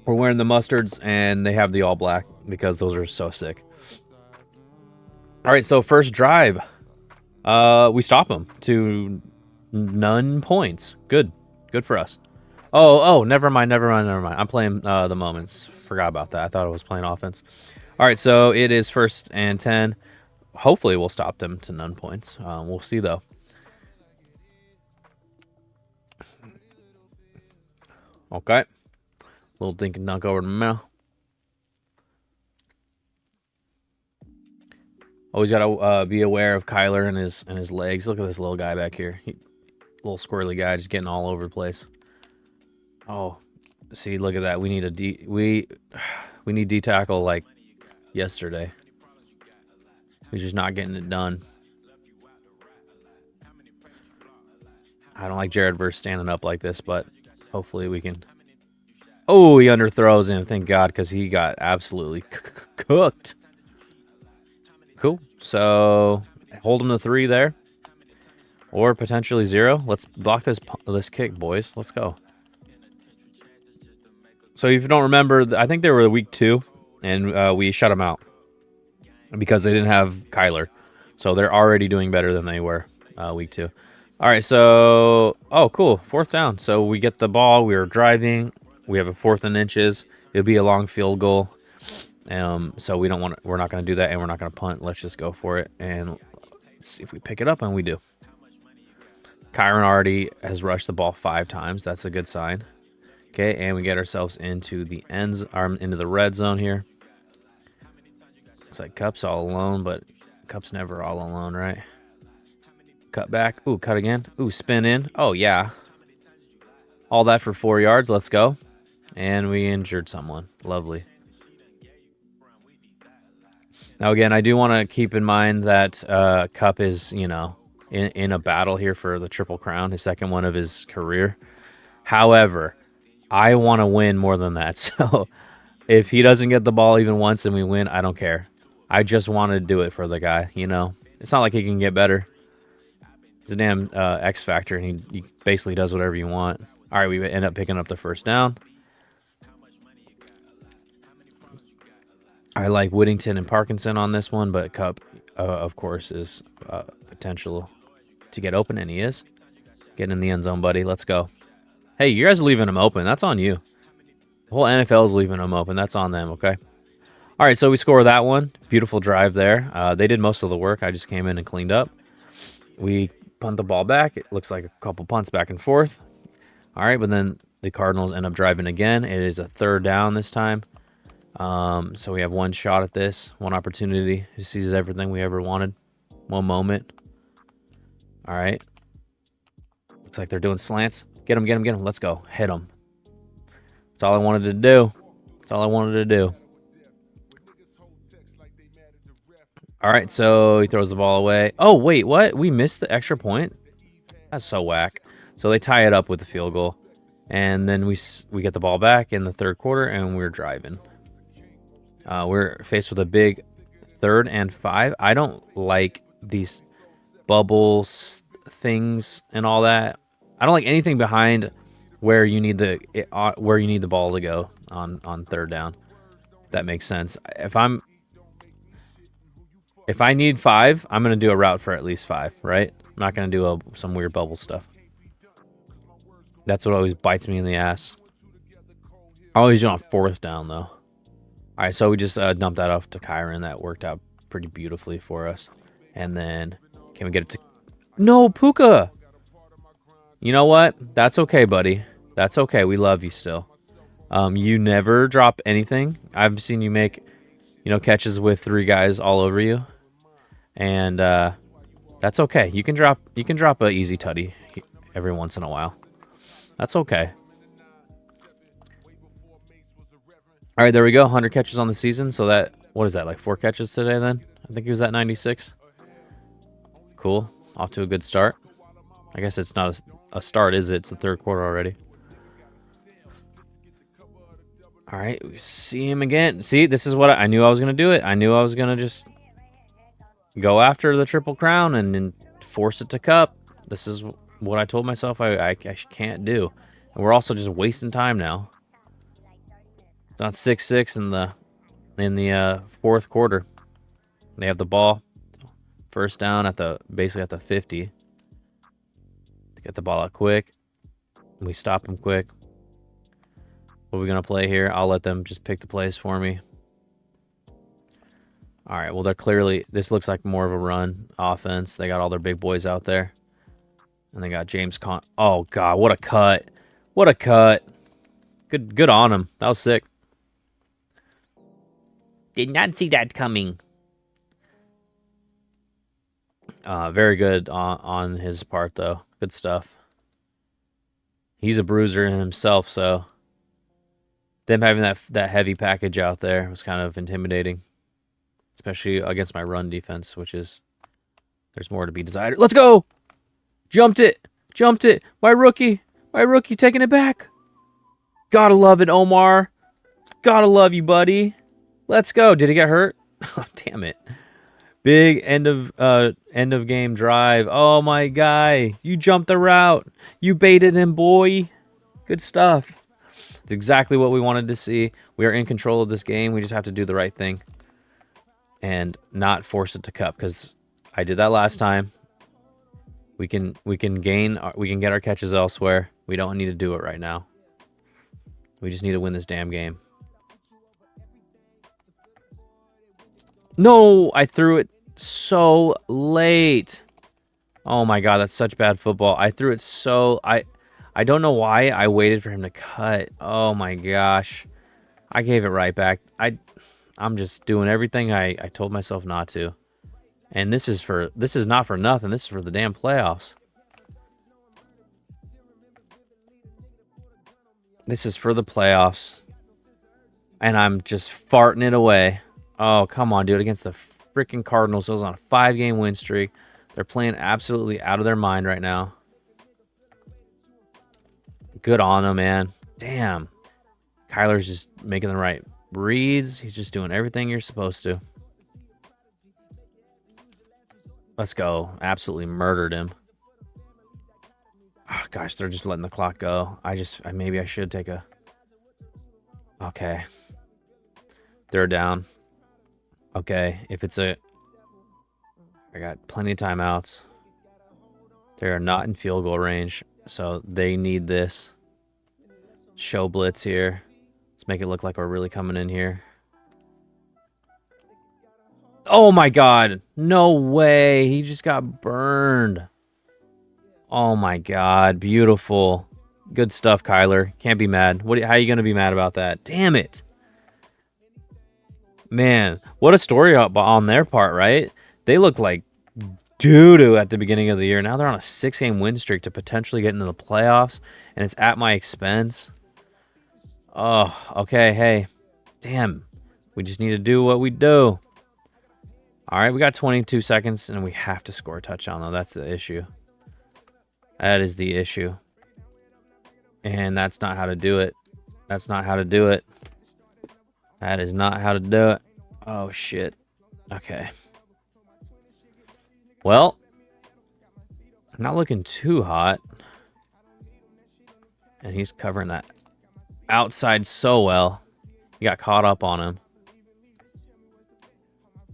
We're wearing the mustards, and they have the all black because those are so sick. All right, so first drive. We stop them to none points. Good for us. Oh, never mind. I'm playing the moments. Forgot about that. I thought I was playing offense. All right, so it is 1st and 10. Hopefully we'll stop them to none points. We'll see, though. Okay. Little dink and dunk over the middle. Always got to be aware of Kyler and his legs. Look at this little guy back here. Little squirrely guy just getting all over the place. Oh, see, look at that. We need we need D tackle like yesterday. He's just not getting it done. I don't like Jared Verse standing up like this, but hopefully we can. Oh, he underthrows him. Thank God, because he got absolutely cooked. Cool. So hold him to 3 there, or potentially 0. Let's block this kick, boys. Let's go. So if you don't remember, I think they were week 2, and we shut them out because they didn't have Kyler. So they're already doing better than they were week 2. All right, so cool, 4th down. So we get the ball. We are driving. We have a 4th and inches. It'll be a long field goal. So we're not going to do that, and we're not going to punt. Let's just go for it, and let's see if we pick it up, and we do. Kyron already has rushed the ball 5 times. That's a good sign. Okay, and we get ourselves into the into the red zone here. Looks like Cup's all alone, but Cup's never all alone, right? Cut back. Ooh, cut again. Ooh, spin in. Oh, yeah. All that for 4 yards. Let's go. And we injured someone. Lovely. Now, again, I do want to keep in mind that Cup is, in a battle here for the Triple Crown, his second one of his career. However, I want to win more than that. So if he doesn't get the ball even once and we win, I don't care. I just want to do it for the guy, you know? It's not like he can get better. He's a damn X Factor, and he basically does whatever you want. All right, we end up picking up the first down. I like Whittington and Parkinson on this one, but Cup, of course, is potential to get open, and he is. Getting in the end zone, buddy. Let's go. Hey, you guys are leaving him open. That's on you. The whole NFL is leaving him open. That's on them, okay? All right, so we score that one. Beautiful drive there. They did most of the work. I just came in and cleaned up. We punt the ball back. It looks like a couple punts back and forth. All right, but then the Cardinals end up driving again. It is a third down this time. So we have one shot at this, one opportunity. He sees everything we ever wanted. One moment. All right. Looks like they're doing slants. Get him, get him, get him. Let's go. Hit him. That's all I wanted to do. That's all I wanted to do. All right, so he throws the ball away. Oh, wait, what? We missed the extra point? That's so whack. So they tie it up with the field goal. And then we get the ball back in the third quarter, and we're driving. We're faced with a big 3rd and 5. I don't like these bubble things and all that. I don't like anything behind where you need the ball to go on third down. If that makes sense. If I need 5, I'm gonna do a route for at least 5, right? I'm not gonna do some weird bubble stuff. That's what always bites me in the ass. I always do on 4th down though. All right, so we just dumped that off to Kyron. That worked out pretty beautifully for us. And then can we get it to? No, Puka. You know what? That's okay, buddy. That's okay. We love you still. You never drop anything. I've seen you make, catches with 3 guys all over you. And that's okay. You can drop a easy tutty every once in a while. That's okay. All right, there we go. 100 catches on the season. So what is that, like 4 catches today then? I think he was at 96. Cool. Off to a good start. I guess it's not a start, is it? It's the third quarter already. All right, we see him again. See, this is what I knew I was going to do it. I knew I was going to just go after the Triple Crown and force it to Cup. This is what I told myself I can't do. And we're also just wasting time now. It's on 6-6 in the fourth quarter. They have the ball. First down basically at the 50. Get the ball out quick. We stop them quick. What are we going to play here? I'll let them just pick the plays for me. All right, well, this looks like more of a run offense. They got all their big boys out there. And they got James Oh, God, what a cut. What a cut. Good on him. That was sick. Did not see that coming. Very good on his part, though. Good stuff. He's a bruiser himself, so them having that heavy package out there was kind of intimidating, especially against my run defense, which is there's more to be desired. Let's go! Jumped it! My rookie taking it back. Gotta love it, Omar. Gotta love you, buddy. Let's go. Did he get hurt? Oh, damn it. Big end of game drive. Oh, my guy. You jumped the route. You baited him, boy. Good stuff. It's exactly what we wanted to see. We are in control of this game. We just have to do the right thing and not force it to Cup, because I did that last time. We can get our catches elsewhere. We don't need to do it right now. We just need to win this damn game. No, I threw it so late. Oh my God, that's such bad football. I threw it I don't know why I waited for him to cut. Oh my gosh. I gave it right back. I'm just doing everything I told myself not to. And this is not for nothing. This is for the damn playoffs. This is for the playoffs. And I'm just farting it away. Oh, come on, dude. Against the freaking Cardinals. It was on a 5-game win streak. They're playing absolutely out of their mind right now. Good on them, man. Damn. Kyler's just making the right reads. He's just doing everything you're supposed to. Let's go. Absolutely murdered him. Oh, gosh, they're just letting the clock go. Maybe I should take a... Okay. They're down. Okay, if it's a... I got plenty of timeouts. They are not in field goal range, so they need this. Show blitz here. Let's make it look like we're really coming in here. Oh my god. No way. He just got burned. Oh my god. Beautiful. Good stuff, Kyler. Can't be mad. How are you going to be mad about that? Damn it. Man, what a story on their part, right? They look like doo-doo at the beginning of the year. Now they're on a 6-game win streak to potentially get into the playoffs, and it's at my expense. Oh, okay, hey. Damn. We just need to do what we do. All right, we got 22 seconds, and we have to score a touchdown, though. That's the issue. That is the issue. And that's not how to do it. That's not how to do it. That is not how to do it. Oh, shit. Okay. Well, not looking too hot. And he's covering that outside so well. He got caught up on him.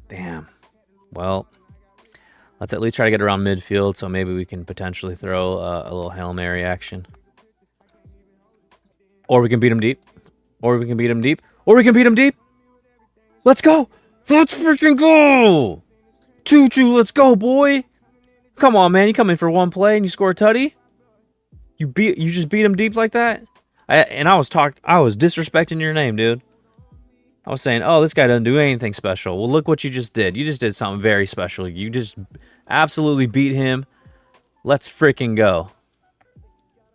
Damn. Well, let's at least try to get around midfield, so maybe we can potentially throw a little Hail Mary action. Or we can beat him deep. Or we can beat him deep. Or we can beat him deep. Let's go. Let's freaking go. 2-2, let's go, boy. Come on, man. You come in for one play and you score a tutty? You just beat him deep like that? I was disrespecting your name, dude. I was saying, oh, this guy doesn't do anything special. Well, look what you just did. You just did something very special. You just absolutely beat him. Let's freaking go.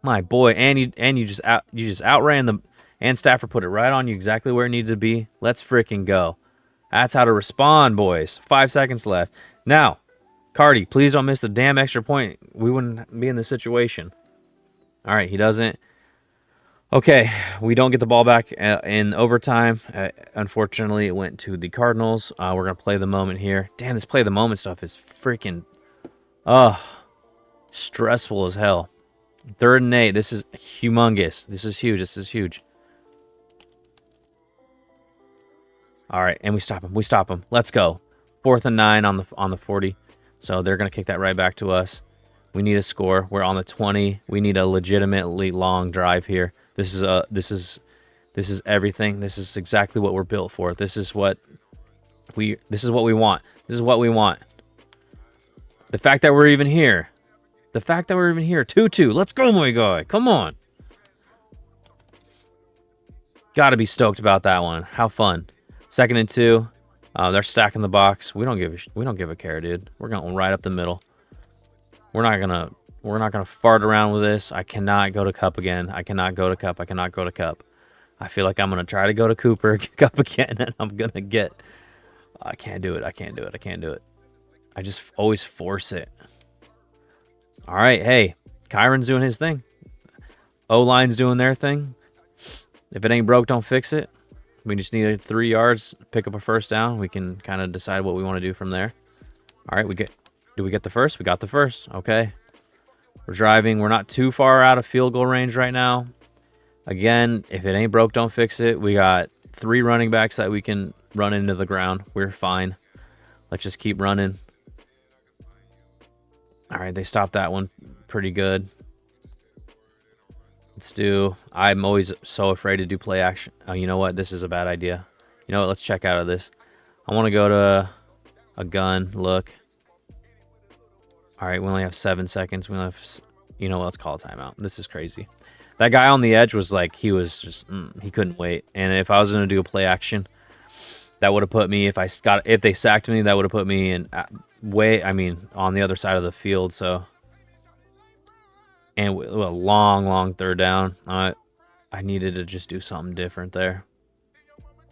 My boy, and you just outran them, and Stafford put it right on you exactly where it needed to be. Let's freaking go. That's how to respond, boys. 5 seconds left. Now, Cardi, please don't miss the damn extra point. We wouldn't be in this situation. All right, he doesn't. Okay, we don't get the ball back in overtime. Unfortunately, it went to the Cardinals. We're going to play the moment here. Damn, this play the moment stuff is freaking... stressful as hell. 3rd and 8. This is humongous. This is huge. This is huge. All right, and we stop him. We stop him. Let's go. 4th and 9 on the 40. So they're going to kick that right back to us. We need a score. We're on the 20. We need a legitimately long drive here. This is everything. This is exactly what we're built for. This is what we want. This is what we want. The fact that we're even here. 2-2. Let's go, my guy. Come on. Got to be stoked about that one. How fun. 2nd and 2. They're stacking the box. We don't give a care, dude. We're going right up the middle. We're not gonna fart around with this. I cannot go to Cup again. I cannot go to Cup. I feel like I'm gonna try to go to Cooper Cup again, and I'm gonna get... I can't do it. I just always force it. All right, hey, Kyron's doing his thing. O-line's doing their thing. If it ain't broke, don't fix it. We just need 3 yards, pick up a first down. We can kind of decide what we want to do from there. All right, do we get the first? We got the first. Okay. We're driving. We're not too far out of field goal range right now. Again, if it ain't broke, don't fix it. We got 3 running backs that we can run into the ground. We're fine. Let's just keep running. All right, they stopped that one pretty good. I'm always so afraid to do play action. Oh, you know what? This is a bad idea. You know what? Let's check out of this. I want to go to a gun. Look. All right, we only have 7 seconds. You know what? Let's call a timeout. This is crazy. That guy on the edge was like, he was just, he couldn't wait. And if I was going to do a play action, that would have put me, if they sacked me, that would have put me in on the other side of the field. So, and with a long 3rd down, I needed to just do something different there.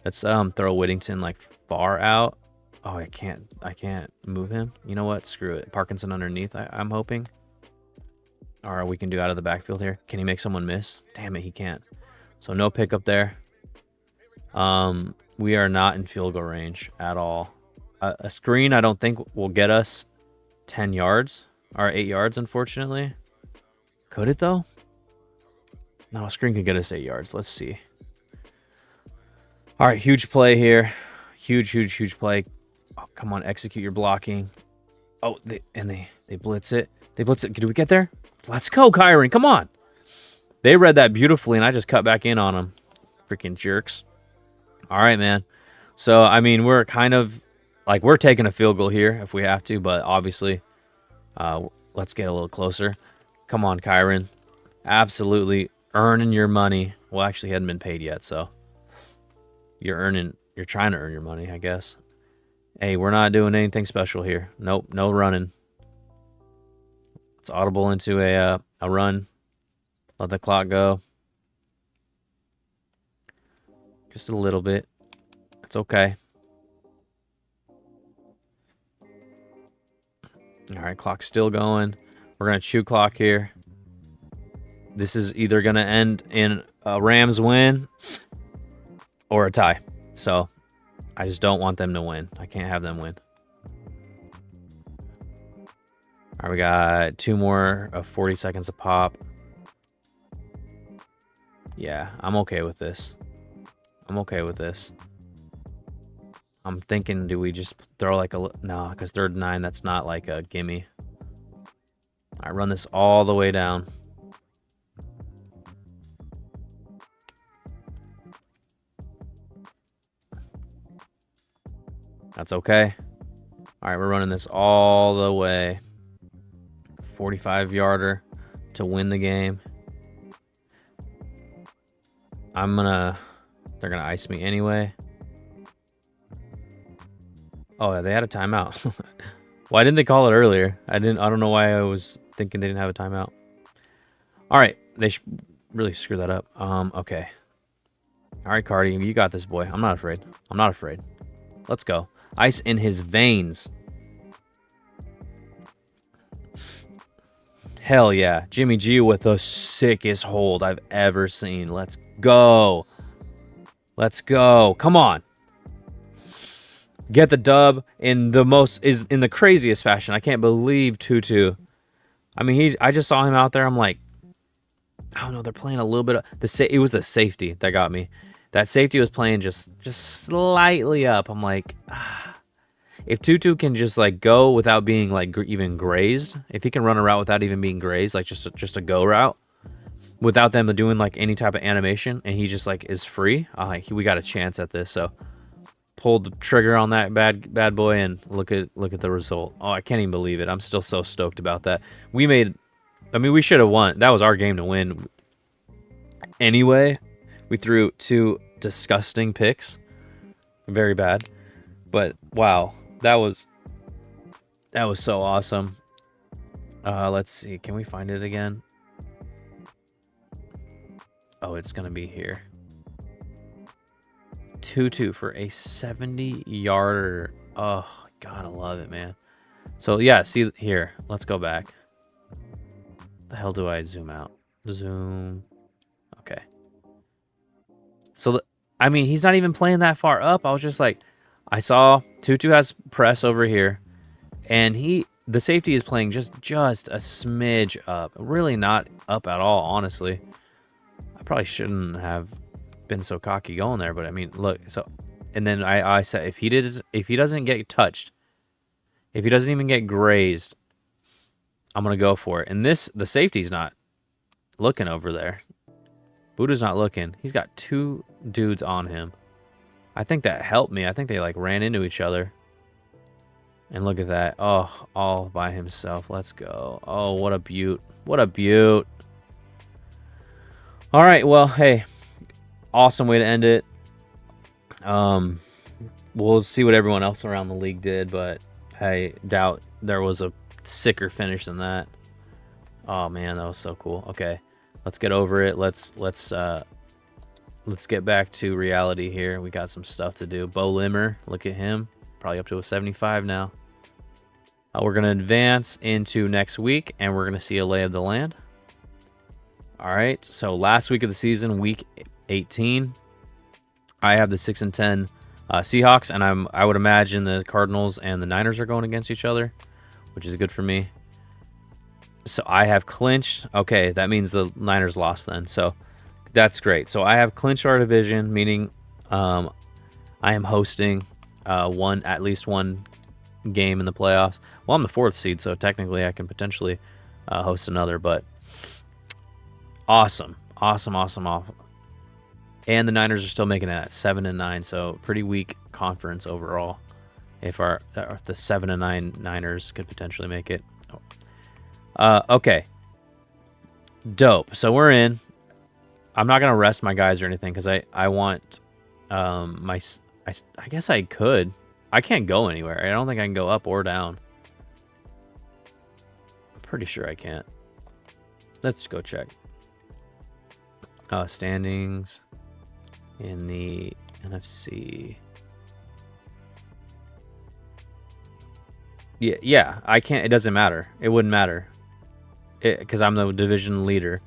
Let's throw Whittington like far out. Oh, I can't move him. You know what? Screw it. Parkinson underneath, I'm hoping. All right, we can do out of the backfield here. Can he make someone miss? Damn it, he can't. So no pickup there. We are not in field goal range at all. A screen I don't think will get us 10 yards or 8 yards, unfortunately. Could it though? No, a screen could get us 8 yards. Let's see. All right, huge play here. Huge play. Oh, come on, execute your blocking. Oh, they blitz it. They blitz it. Did we get there? Let's go, Kyron. Come on. They read that beautifully, and I just cut back in on them. Freaking jerks. All right, man. So, I mean, we're kind of like we're taking a field goal here if we have to, but obviously, let's get a little closer. Come on, Kyron. Absolutely earning your money. Well, actually, he hadn't been paid yet, so you're trying to earn your money, I guess. Hey, we're not doing anything special here. Nope, no running. Let's audible into a run. Let the clock go. Just a little bit. It's okay. All right, clock's still going. We're going to chew clock here. This is either going to end in a Rams win or a tie. So I just don't want them to win. I can't have them win. All right, we got 2 more of 40 seconds a pop. Yeah, I'm okay with this. I'm okay with this. I'm thinking, do we just throw like a... No, because 3rd and 9, that's not like a gimme. I run this all the way down. That's okay. All right, we're running this all the way. 45-yarder to win the game. They're gonna ice me anyway. Oh, yeah, they had a timeout. Why didn't they call it earlier? I don't know why I was thinking they didn't have a timeout. All right, they really screwed that up. Okay. All right, Cardi, you got this, boy. I'm not afraid. I'm not afraid. Let's go. Ice in his veins. Hell yeah. Jimmy G with the sickest hold I've ever seen. Let's go. Let's go. Come on. Get the dub in the craziest fashion. I can't believe Tutu. I mean, I just saw him out there. I'm like, I don't know. They're playing a little bit of it was the safety that got me. That safety was playing just slightly up. I'm like, if Tutu can just like go without being like even grazed, if he can run a route without even being grazed, like just a go route, without them doing like any type of animation, and he just like is free, we got a chance at this. So pulled the trigger on that bad boy, and look at the result. Oh, I can't even believe it. I'm still so stoked about that. We should have won. That was our game to win. Anyway, we threw 2 disgusting picks. Very bad. But wow, that was so awesome. Let's see. Can we find it again? Oh, it's going to be here. Tutu for a 70-yarder. Oh, God, I love it, man. So, yeah, see here. Let's go back. The hell do I zoom out? Zoom. Okay. So, I mean, he's not even playing that far up. I was just like, I saw Tutu has press over here, and the safety is playing just a smidge up. Really not up at all, honestly. I probably shouldn't have been so cocky going there, but I mean, look. So, and then I said if he doesn't get touched, if he doesn't even get grazed, I'm gonna go for it. And the safety's not looking over there. Buddha's not looking. He's got 2 dudes on him. I think that helped me. I think they like ran into each other. And look at that. Oh, all by himself. Let's go. Oh, what a beaut. What a beaut. All right, well, hey, awesome way to end it. We'll see what everyone else around the league did, but I doubt there was a sicker finish than that. Oh man, that was so cool. Okay, let's get over it. Let's get back to reality here. We got some stuff to do. Bo Limmer, look at him, probably up to a 75 now. We're gonna advance into next week, and we're gonna see a lay of the land. All right, so last week of the season, week 18. I have the 6-10 Seahawks, and I would imagine the Cardinals and the Niners are going against each other, which is good for me. So I have clinched. Okay, that means the Niners lost then. So that's great. So I have clinched our division, meaning I am hosting at least one game in the playoffs. Well, I'm the 4th seed, so technically I can potentially host another. But awesome. And the Niners are still making it at 7-9, so pretty weak conference overall. If the 7-9 Niners could potentially make it. Okay. Dope. So we're in. I'm not gonna rest my guys or anything because I want I guess I could. I can't go anywhere. I don't think I can go up or down. I'm pretty sure I can't. Let's go check. Standings in the NFC. Yeah, I can't. It doesn't matter. It wouldn't matter because I'm the division leader.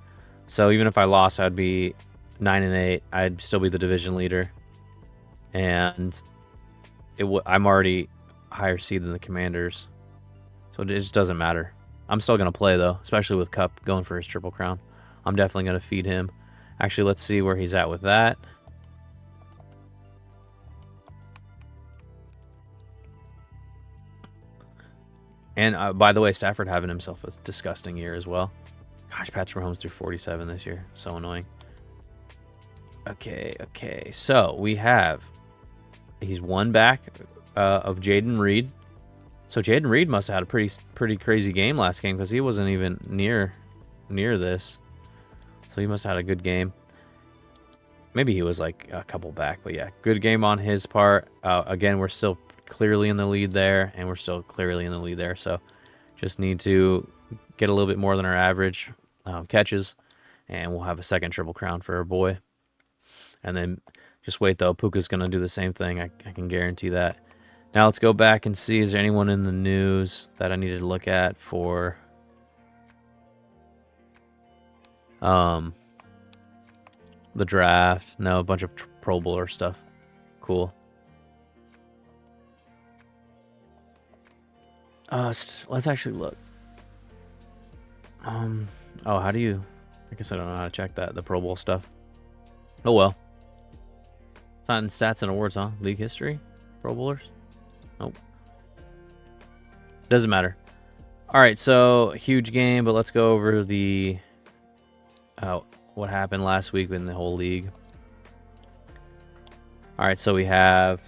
So even if I lost, I'd be 9-8. I'd still be the division leader, and I'm already higher seed than the Commanders, so it just doesn't matter. I'm still gonna play though, especially with Cup going for his Triple Crown. I'm definitely gonna feed him. Actually, let's see where he's at with that. And by the way, Stafford having himself a disgusting year as well. Gosh, Patrick Mahomes threw 47 this year. So annoying. Okay. So he's one back of Jaden Reed. So Jaden Reed must have had a pretty crazy game last game because he wasn't even near this. So he must have had a good game. Maybe he was like a couple back, but yeah, good game on his part. Again, we're still clearly in the lead there, and we're still clearly in the lead there. So just need to get a little bit more than our average catches, and we'll have a second Triple Crown for our boy. And then just wait, though. Puka's going to do the same thing. I can guarantee that. Now let's go back and see, is there anyone in the news that I needed to look at for the draft? No, a bunch of Pro Bowler stuff. Cool. Let's actually look. Oh, how do you... I guess I don't know how to check that, the Pro Bowl stuff. Oh, well. It's not in stats and awards, huh? League history? Pro Bowlers? Nope. Doesn't matter. All right, so huge game, but let's go over the what happened last week in the whole league. All right, so we have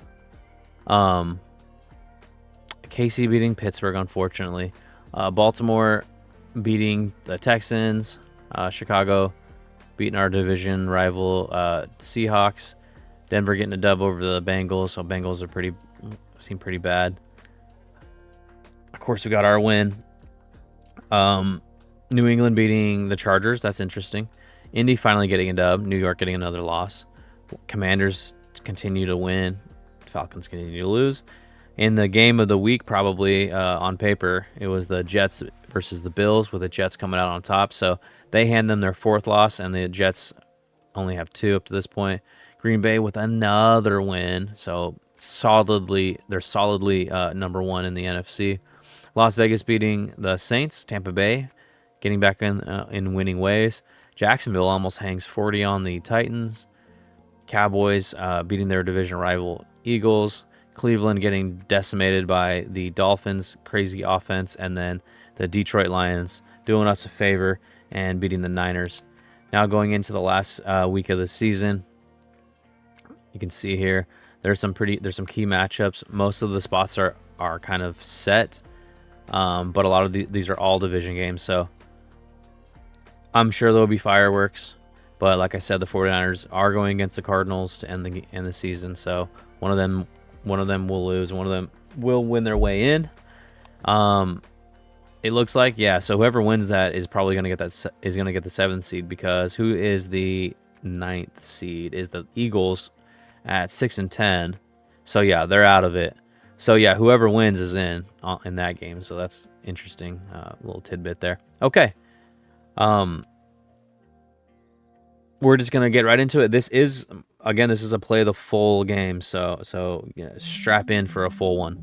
KC beating Pittsburgh, unfortunately. Baltimore beating the Texans. Chicago beating our division rival Seahawks. Denver getting a dub over the Bengals, so Bengals seem pretty bad. Of course, we got our win. New England beating the Chargers. That's interesting. Indy finally getting a dub. New York getting another loss. Commanders continue to win. Falcons continue to lose. In the game of the week, probably on paper, it was the Jets versus the Bills, with the Jets coming out on top. So they hand them their 4th loss, and the Jets only have 2 up to this point. Green Bay with another win, so they're solidly number 1 in the NFC. Las Vegas beating the Saints. Tampa Bay getting back in winning ways. Jacksonville almost hangs 40 on the Titans. Cowboys beating their division rival Eagles. Cleveland getting decimated by the Dolphins, crazy offense, and then the Detroit Lions doing us a favor and beating the Niners. Now going into the last week of the season, you can see here there's some key matchups. Most of the spots are kind of set, but a lot of these are all division games, so I'm sure there'll be fireworks. But like I said, the 49ers are going against the Cardinals to end the season, so one of them will lose, one of them will win their way in. It looks like, yeah. So whoever wins that is probably going to get the 7th seed, because who is the 9th seed is the Eagles at 6-10. So yeah, they're out of it. So yeah, whoever wins is in that game. So that's interesting, little tidbit there. Okay. We'll we're just gonna get right into it. This is a play the full game, so yeah, strap in for a full one.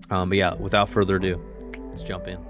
But yeah, without further ado, let's jump in.